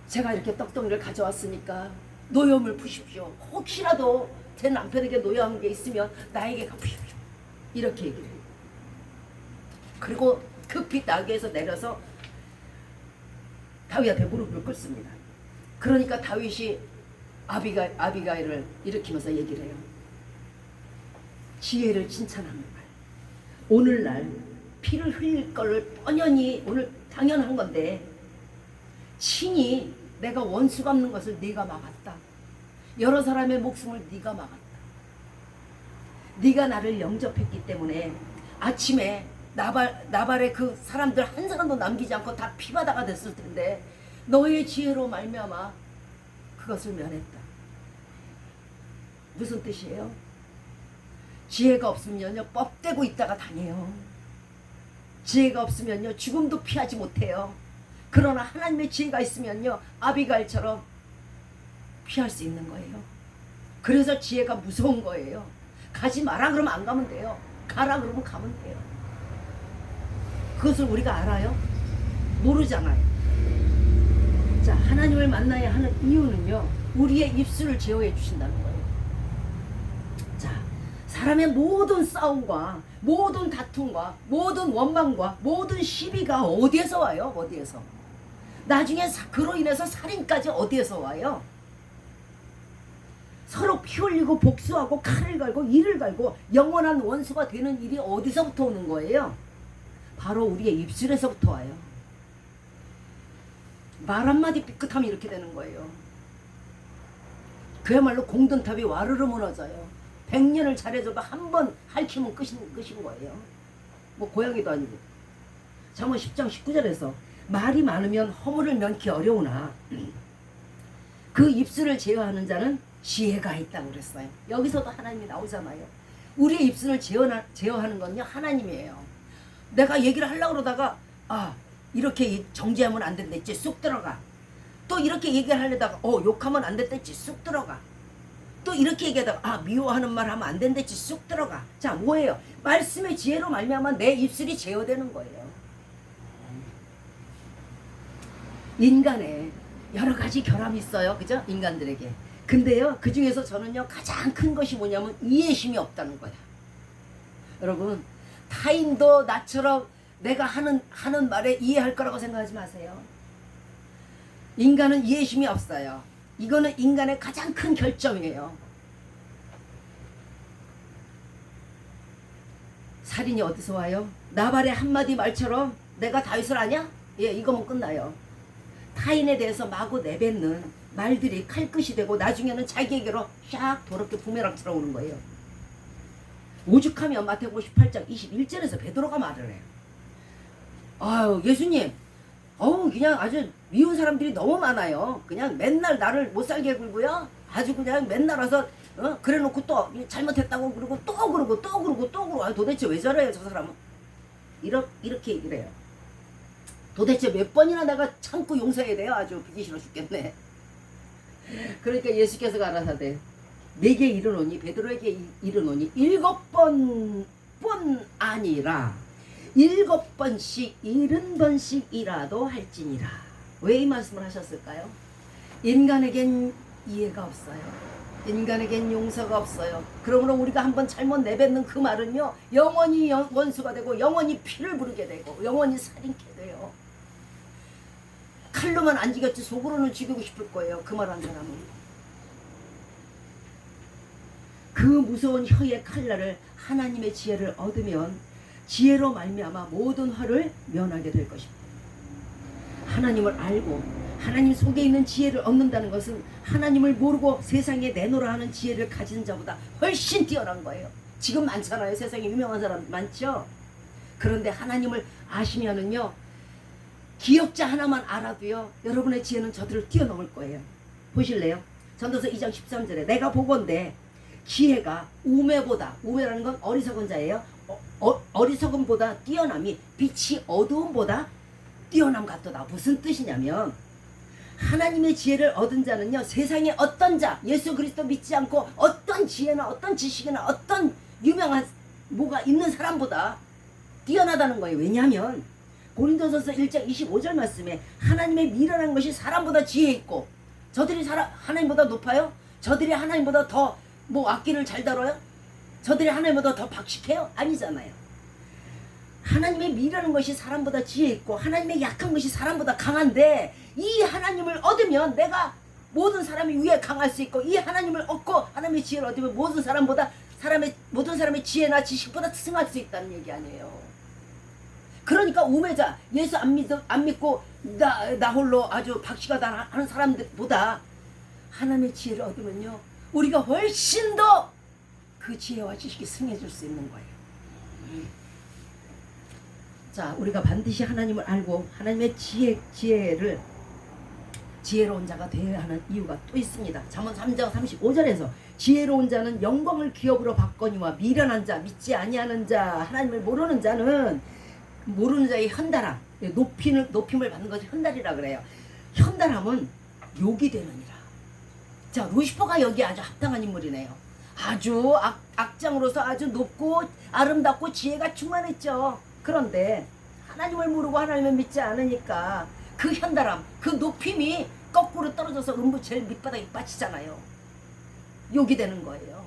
제가 이렇게 떡덩이를 가져왔으니까 노여움을 푸십시오. 혹시라도 제 남편에게 노여운 게 있으면 나에게 갚으십시오. 이렇게 얘기를 해요. 그리고 급히 나귀에서 내려서 다윗한테 무릎을 꿇습니다. 그러니까 다윗이 아비가일을 일으키면서 얘기를 해요. 지혜를 칭찬하는 말. 오늘날 피를 흘릴 걸 뻔연히 오늘 당연한 건데 친히 내가 원수 갚는 것을 네가 막았다. 여러 사람의 목숨을 네가 막았다. 네가 나를 영접했기 때문에 아침에 나발의 그 사람들 한 사람도 남기지 않고 다 피바다가 됐을 텐데 너의 지혜로 말미암아 그것을 면했다. 무슨 뜻이에요? 지혜가 없으면요 법대고 있다가 다녀요. 지혜가 없으면요 죽음도 피하지 못해요. 그러나 하나님의 지혜가 있으면요 아비가일처럼 피할 수 있는 거예요. 그래서 지혜가 무서운 거예요. 가지 마라 그러면 안 가면 돼요. 가라 그러면 가면 돼요. 그것을 우리가 알아요? 모르잖아요. 자, 하나님을 만나야 하는 이유는요 우리의 입술을 제어해 주신다는 거예요. 자, 사람의 모든 싸움과 모든 다툼과 모든 원망과 모든 시비가 어디에서 와요? 어디에서? 나중에 그로 인해서 살인까지 어디에서 와요? 서로 피 흘리고 복수하고 칼을 갈고 이를 갈고 영원한 원수가 되는 일이 어디서부터 오는 거예요? 바로 우리의 입술에서부터 와요. 말 한마디 삐끗하면 이렇게 되는 거예요. 그야말로 공든탑이 와르르 무너져요. 100년을 잘해줘도 한 번 핥히면 끝인 거예요. 뭐 고양이도 아니고. 잠언 10장 19절에서 말이 많으면 허물을 면키 어려우나 그 입술을 제어하는 자는 지혜가 있다고 그랬어요. 여기서도 하나님이 나오잖아요. 우리의 입술을 제어하는 건요 하나님이에요. 내가 얘기를 하려고 그러다가 이렇게 정지하면 안 된다 했지 쑥 들어가. 또 이렇게 얘기를 하려다가 욕하면 안 된다 했지 쑥 들어가. 또 이렇게 얘기하다가 미워하는 말 하면 안 된다 했지 쑥 들어가. 자, 뭐예요? 말씀의 지혜로 말미암아 내 입술이 제어되는 거예요. 인간에 여러 가지 결함이 있어요. 그죠? 인간들에게. 근데요 그 중에서 저는요 가장 큰 것이 뭐냐면 이해심이 없다는 거야. 여러분 타인도 나처럼 내가 하는 말에 이해할 거라고 생각하지 마세요. 인간은 이해심이 없어요. 이거는 인간의 가장 큰 결정이에요. 살인이 어디서 와요? 나발의 한마디 말처럼 내가 다윗을 아냐? 예, 이거면 끝나요. 타인에 대해서 마구 내뱉는 말들이 칼끝이 되고 나중에는 자기에게로 샥 더럽게 부메랑처럼 오는 거예요. 오죽하면 마태복음 18장 21절에서 베드로가 말을 해요. 아유, 예수님, 그냥 아주 미운 사람들이 너무 많아요. 그냥 맨날 나를 못살게 굴고요. 아주 그냥 맨날 와서 그래 놓고 또 잘못했다고 그러고 또 그러고 또 그러고 또 그러고. 도대체 왜 저래요 저 사람은? 이렇게 얘기를 해요. 도대체 몇 번이나 내가 참고 용서해야 돼요? 아주 비기 싫어 죽겠네. 그러니까 예수께서 가라사대 내게 이르노니, 베드로에게 이르노니 7번뿐 아니라 7번씩 70번씩이라도 할지니라. 왜 이 말씀을 하셨을까요? 인간에겐 이해가 없어요. 인간에겐 용서가 없어요. 그러므로 우리가 한번 잘못 내뱉는 그 말은요, 영원히 원수가 되고 영원히 피를 부르게 되고 영원히 살인케 돼요. 칼로만 안 죽였지 속으로는 죽이고 싶을 거예요. 그 말 한 사람은. 그 무서운 혀의 칼날을 하나님의 지혜를 얻으면 지혜로 말미암아 모든 화를 면하게 될 것입니다. 하나님을 알고 하나님 속에 있는 지혜를 얻는다는 것은 하나님을 모르고 세상에 내놓으라 하는 지혜를 가진 자보다 훨씬 뛰어난 거예요. 지금 많잖아요. 세상에 유명한 사람 많죠. 그런데 하나님을 아시면은요, 기억자 하나만 알아도요, 여러분의 지혜는 저들을 뛰어넘을 거예요. 보실래요? 전도서 2장 13절에 내가 보건대 지혜가 우매보다, 우매라는 건 어리석은 자예요. 어리석음보다 뛰어남이 빛이 어두움보다 뛰어남 같도다. 무슨 뜻이냐면 하나님의 지혜를 얻은 자는요, 세상에 어떤 자, 예수 그리스도 믿지 않고 어떤 지혜나 어떤 지식이나 어떤 유명한 뭐가 있는 사람보다 뛰어나다는 거예요. 왜냐하면 고린도전서 1장 25절 말씀에 하나님의 미련한 것이 사람보다 지혜 있고, 저들이 하나님보다 높아요? 저들이 하나님보다 더 악기를 잘 다뤄요? 저들이 하나님보다 더 박식해요? 아니잖아요. 하나님의 미라는 것이 사람보다 지혜 있고 하나님의 약한 것이 사람보다 강한데, 이 하나님을 얻으면 내가 모든 사람이 위에 강할 수 있고, 이 하나님을 얻고 하나님의 지혜를 얻으면 모든 사람의 지혜나 지식보다 승할 수 있다는 얘기 아니에요. 그러니까 우매자, 예수 안 믿고 나 홀로 아주 박식하다 하는 사람들보다 하나님의 지혜를 얻으면요, 우리가 훨씬 더 그 지혜와 지식이 승해질 수 있는 거예요. 자, 우리가 반드시 하나님을 알고 하나님의 지혜로운 자가 되어야 하는 이유가 또 있습니다. 잠언 3장 35절에서 지혜로운 자는 영광을 기업으로 받거니와 미련한 자, 믿지 아니하는 자, 하나님을 모르는 자는 모르는 자의 현달함, 높임을 받는 것이 현달이라 그래요. 현달함은 욕이 되느니라. 자, 루시퍼가 여기 아주 합당한 인물이네요. 아주 악장으로서 아주 높고 아름답고 지혜가 충만했죠. 그런데 하나님을 모르고 하나님을 믿지 않으니까 그 현달함, 그 높임이 거꾸로 떨어져서 음부 제일 밑바닥에 빠지잖아요. 욕이 되는 거예요.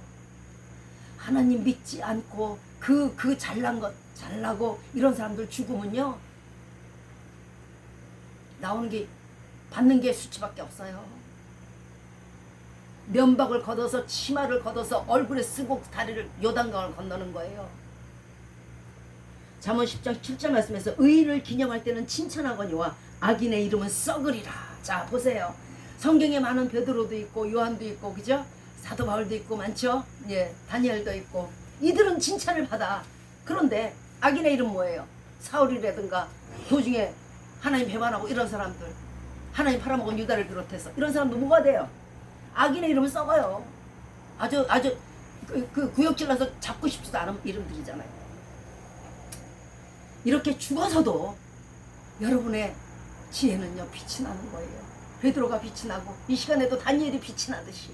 하나님 믿지 않고 그 잘난 것, 잘나고 이런 사람들 죽으면요, 받는 게 수치밖에 없어요. 면박을 걷어서 치마를 걷어서 얼굴에 쓰고 다리를 요단강을 건너는 거예요. 잠언 10장 7절 말씀에서 의인을 기념할 때는 칭찬하거니와 악인의 이름은 썩으리라. 자, 보세요. 성경에 많은 베드로도 있고 요한도 있고, 그죠? 사도 바울도 있고 많죠? 예, 다니엘도 있고. 이들은 칭찬을 받아. 그런데 악인의 이름 뭐예요? 사울이라든가 도중에 하나님 배반하고 이런 사람들, 하나님 팔아먹은 유다를 비롯해서 이런 사람도 뭐가 돼요? 악인의 이름을 썩어요. 아주 그 구역질러서 잡고 싶지도 않은 이름들이잖아요. 이렇게 죽어서도 여러분의 지혜는요, 빛이 나는 거예요. 베드로가 빛이 나고 이 시간에도 다니엘이 빛이 나듯이.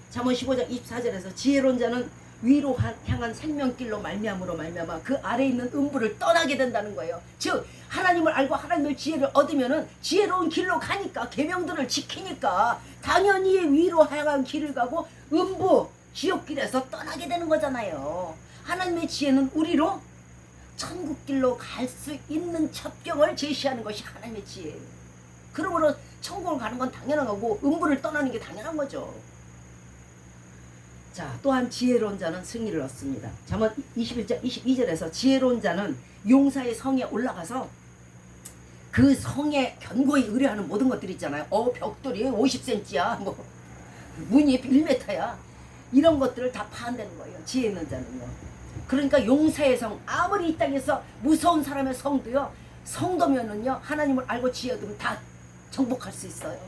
잠언 15장 24절에서 지혜로운 자는 위로 향한 생명길로 말미암아 그 아래에 있는 음부를 떠나게 된다는 거예요. 즉 하나님을 알고 하나님의 지혜를 얻으면은 지혜로운 길로 가니까, 계명들을 지키니까 당연히 위로 향한 길을 가고 음부 지옥길에서 떠나게 되는 거잖아요. 하나님의 지혜는 우리로 천국길로 갈 수 있는 첩경을 제시하는 것이 하나님의 지혜예요. 그러므로 천국을 가는 건 당연한 거고 음부를 떠나는 게 당연한 거죠. 자, 또한 지혜로운 자는 승리를 얻습니다. 잠언 21장 22절에서 지혜로운 자는 용사의 성에 올라가서 그 성에 견고히 의뢰하는 모든 것들이 있잖아요. 벽돌이 50cm야, 뭐 문이 1m야. 이런 것들을 다 파한다는 거예요. 지혜 있는 자는요. 그러니까 용사의 성, 아무리 이 땅에서 무서운 사람의 성도요, 성도면은요, 하나님을 알고 지혜 얻으면 다 정복할 수 있어요.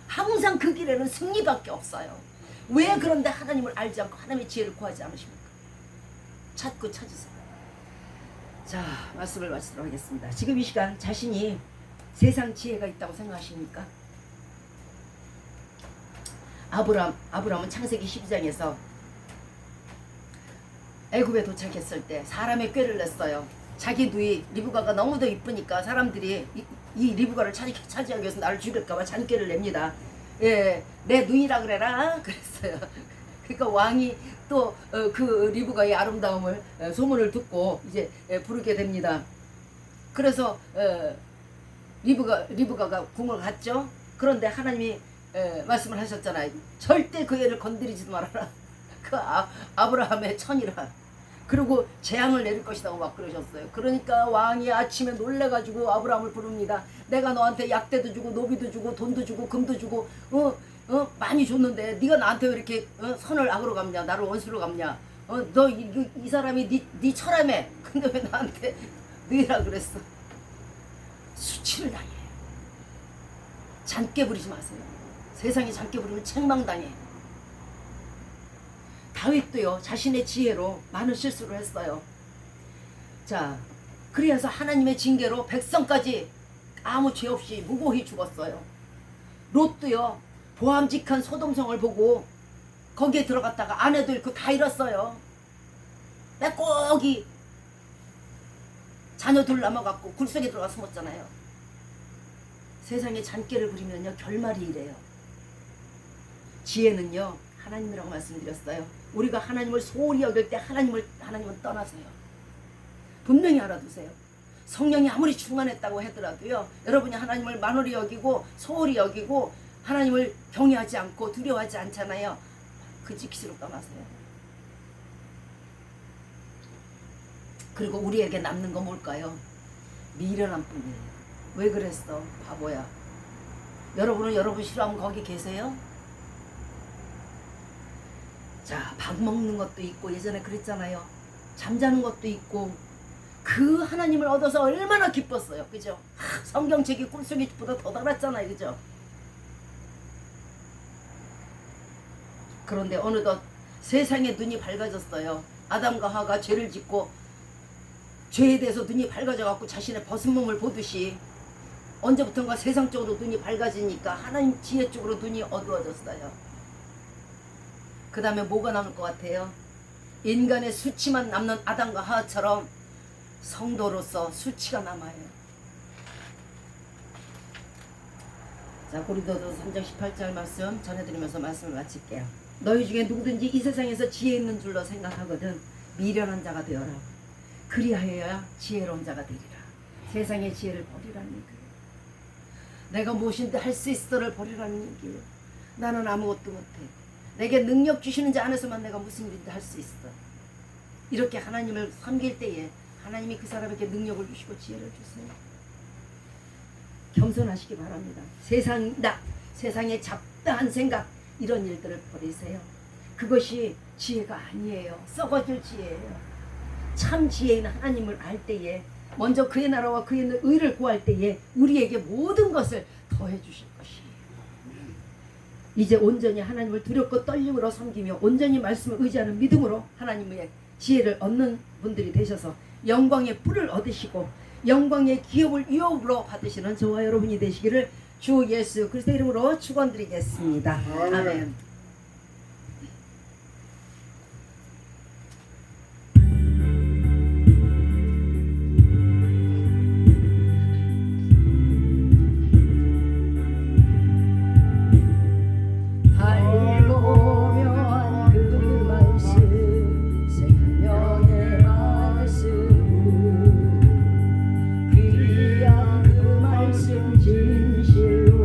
항상 그 길에는 승리밖에 없어요. 왜 그런데 하나님을 알지 않고 하나님의 지혜를 구하지 않으십니까? 찾고 찾으세요. 자, 말씀을 마치도록 하겠습니다. 지금 이 시간 자신이 세상 지혜가 있다고 생각하십니까? 아브라함은 창세기 12장에서 애굽에 도착했을 때 사람의 꾀를 냈어요. 자기 누이 리브가가 너무도 이쁘니까 사람들이 이 리브가를 차지하기 위해서 나를 죽일까봐 잔꾀를 냅니다. 예, 내 누이라 그래라 그랬어요. 그러니까 왕이 또 그 리브가의 아름다움을 소문을 듣고 이제 부르게 됩니다. 그래서 리브가가 궁을 갔죠. 그런데 하나님이 말씀을 하셨잖아요. 절대 그 애를 건드리지도 말아라. 그 아브라함의 천이라. 그리고 재앙을 내릴 것이라고 막 그러셨어요. 그러니까 왕이 아침에 놀래가지고 아브라함을 부릅니다. 내가 너한테 약대도 주고 노비도 주고 돈도 주고 금도 주고 많이 줬는데 네가 나한테 왜 이렇게 선을 악으로 갚냐, 나를 원수로 갚냐. 너 이 사람이 네 처라며. 근데 왜 나한테 너희라 그랬어. 수치를 당해. 잔깨 부리지 마세요. 세상에 잔깨 부리면 책망당해. 다윗도요, 자신의 지혜로 많은 실수를 했어요. 자, 그래서 하나님의 징계로 백성까지 아무 죄 없이 무고히 죽었어요. 롯도요, 보암직한 소돔성을 보고 거기에 들어갔다가 아내도 잃고 다 잃었어요. 빼곡이 자녀 둘 남아갖고 굴속에 들어가 숨었잖아요. 세상에 잔꾀를 부리면요, 결말이 이래요. 지혜는요, 하나님이라고 말씀드렸어요. 우리가 하나님을 소홀히 여길 때 하나님은 떠나세요. 분명히 알아두세요. 성령이 아무리 충만했다고 하더라도요, 여러분이 하나님을 만홀히 여기고 소홀히 여기고 하나님을 경외하지 않고 두려워하지 않잖아요. 그 지키시로 떠나세요. 그리고 우리에게 남는 거 뭘까요? 미련한 뿐이에요. 왜 그랬어? 바보야. 여러분은 여러분 싫어하면 거기 계세요? 자, 밥 먹는 것도 있고 예전에 그랬잖아요. 잠자는 것도 있고 그 하나님을 얻어서 얼마나 기뻤어요. 그죠? 성경책이 꿀속이보다 더 달았잖아요. 그죠? 그런데 어느덧 세상의 눈이 밝아졌어요. 아담과 하와가 죄를 짓고 죄에 대해서 눈이 밝아져 갖고 자신의 벗은 몸을 보듯이 언제부턴가 세상 쪽으로 눈이 밝아지니까 하나님 지혜 쪽으로 눈이 어두워졌어요. 그 다음에 뭐가 남을 것 같아요? 인간의 수치만 남는 아담과 하와처럼 성도로서 수치가 남아요. 자, 고린도서 3장 18절 말씀 전해드리면서 말씀을 마칠게요. 너희 중에 누구든지 이 세상에서 지혜 있는 줄로 생각하거든 미련한 자가 되어라. 그리하여야 지혜로운 자가 되리라. 세상의 지혜를 버리라는 얘기예요. 내가 무엇인데 할 수 있어를 버리라는 얘기예요. 나는 아무것도 못해. 내게 능력 주시는 자 안에서만 내가 무슨 일인지 할 수 있어. 이렇게 하나님을 섬길 때에 하나님이 그 사람에게 능력을 주시고 지혜를 주세요. 겸손하시기 바랍니다. 세상의 잡다한 생각 이런 일들을 버리세요. 그것이 지혜가 아니에요. 썩어질 지혜예요. 참 지혜인 하나님을 알 때에 먼저 그의 나라와 그의 의를 구할 때에 우리에게 모든 것을 더해 주실 것이에요. 이제 온전히 하나님을 두렵고 떨림으로 섬기며 온전히 말씀을 의지하는 믿음으로 하나님의 지혜를 얻는 분들이 되셔서 영광의 뿔을 얻으시고 영광의 기업을 유업으로 받으시는 저와 여러분이 되시기를 주 예수 그리스도 이름으로 축원드리겠습니다. 아멘. 진실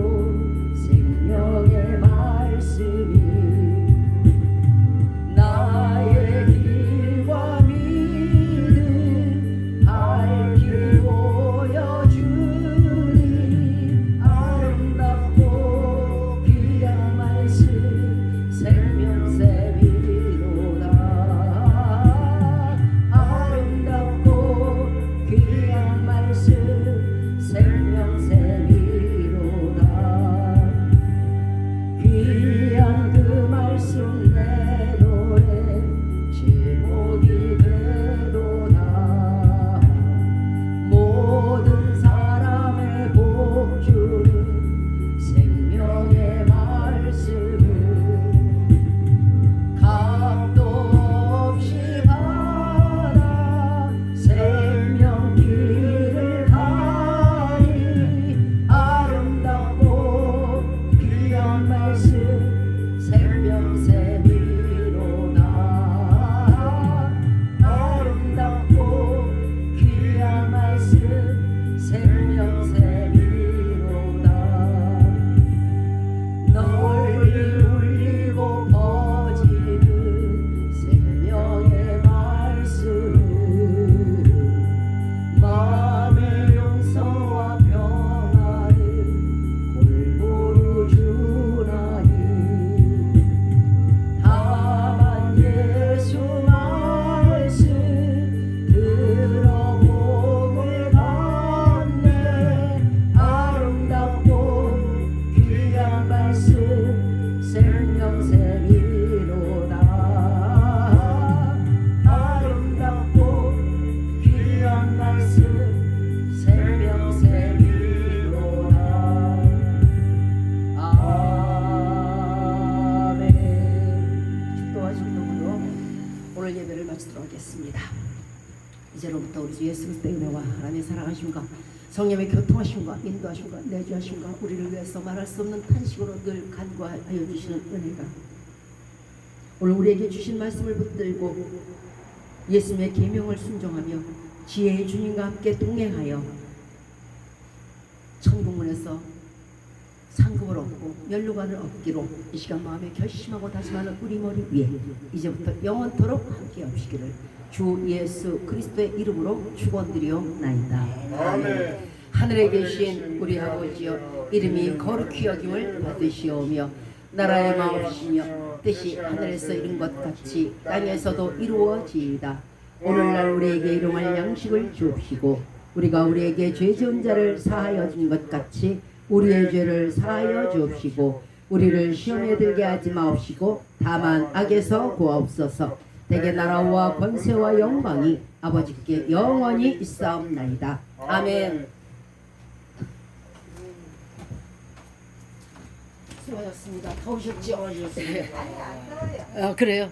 주 예수 그리스도의 은혜와 하나님의 사랑하심과 성령의 교통하심과 인도하심과 내주하심과 우리를 위해서 말할 수 없는 탄식으로 늘 간구하여 주시는 은혜가 오늘 우리에게 주신 말씀을 붙들고 예수님의 계명을 순종하며 지혜의 주님과 함께 동행하여 천국문에서 상급을 얻고 면류관을 얻기로 이 시간 마음에 결심하고 다짐하는 우리 머리 위에 이제부터 영원토록 함께 하시기를 주 예수 그리스도의 이름으로 축원드리옵나이다. 아멘. 하늘에 계신 우리 아버지여 이름이 거룩히 여김을 받으시오며 나라의 마옵시며 뜻이 하늘에서 이룬 것 같이 땅에서도 이루어지이다. 오늘날 우리에게 일용할 양식을 주옵시고 우리가 우리에게 죄 지은 자를 사하여 준 것 같이 우리의 죄를 사하여 주옵시고 우리를 시험에 들게 하지 마옵시고 다만 악에서 구하옵소서. 대개 나라와 권세와 영광이 아버지께 영원히 있사옵나이다. 아멘. 수고하셨습니다. 더우셨죠? 그래요.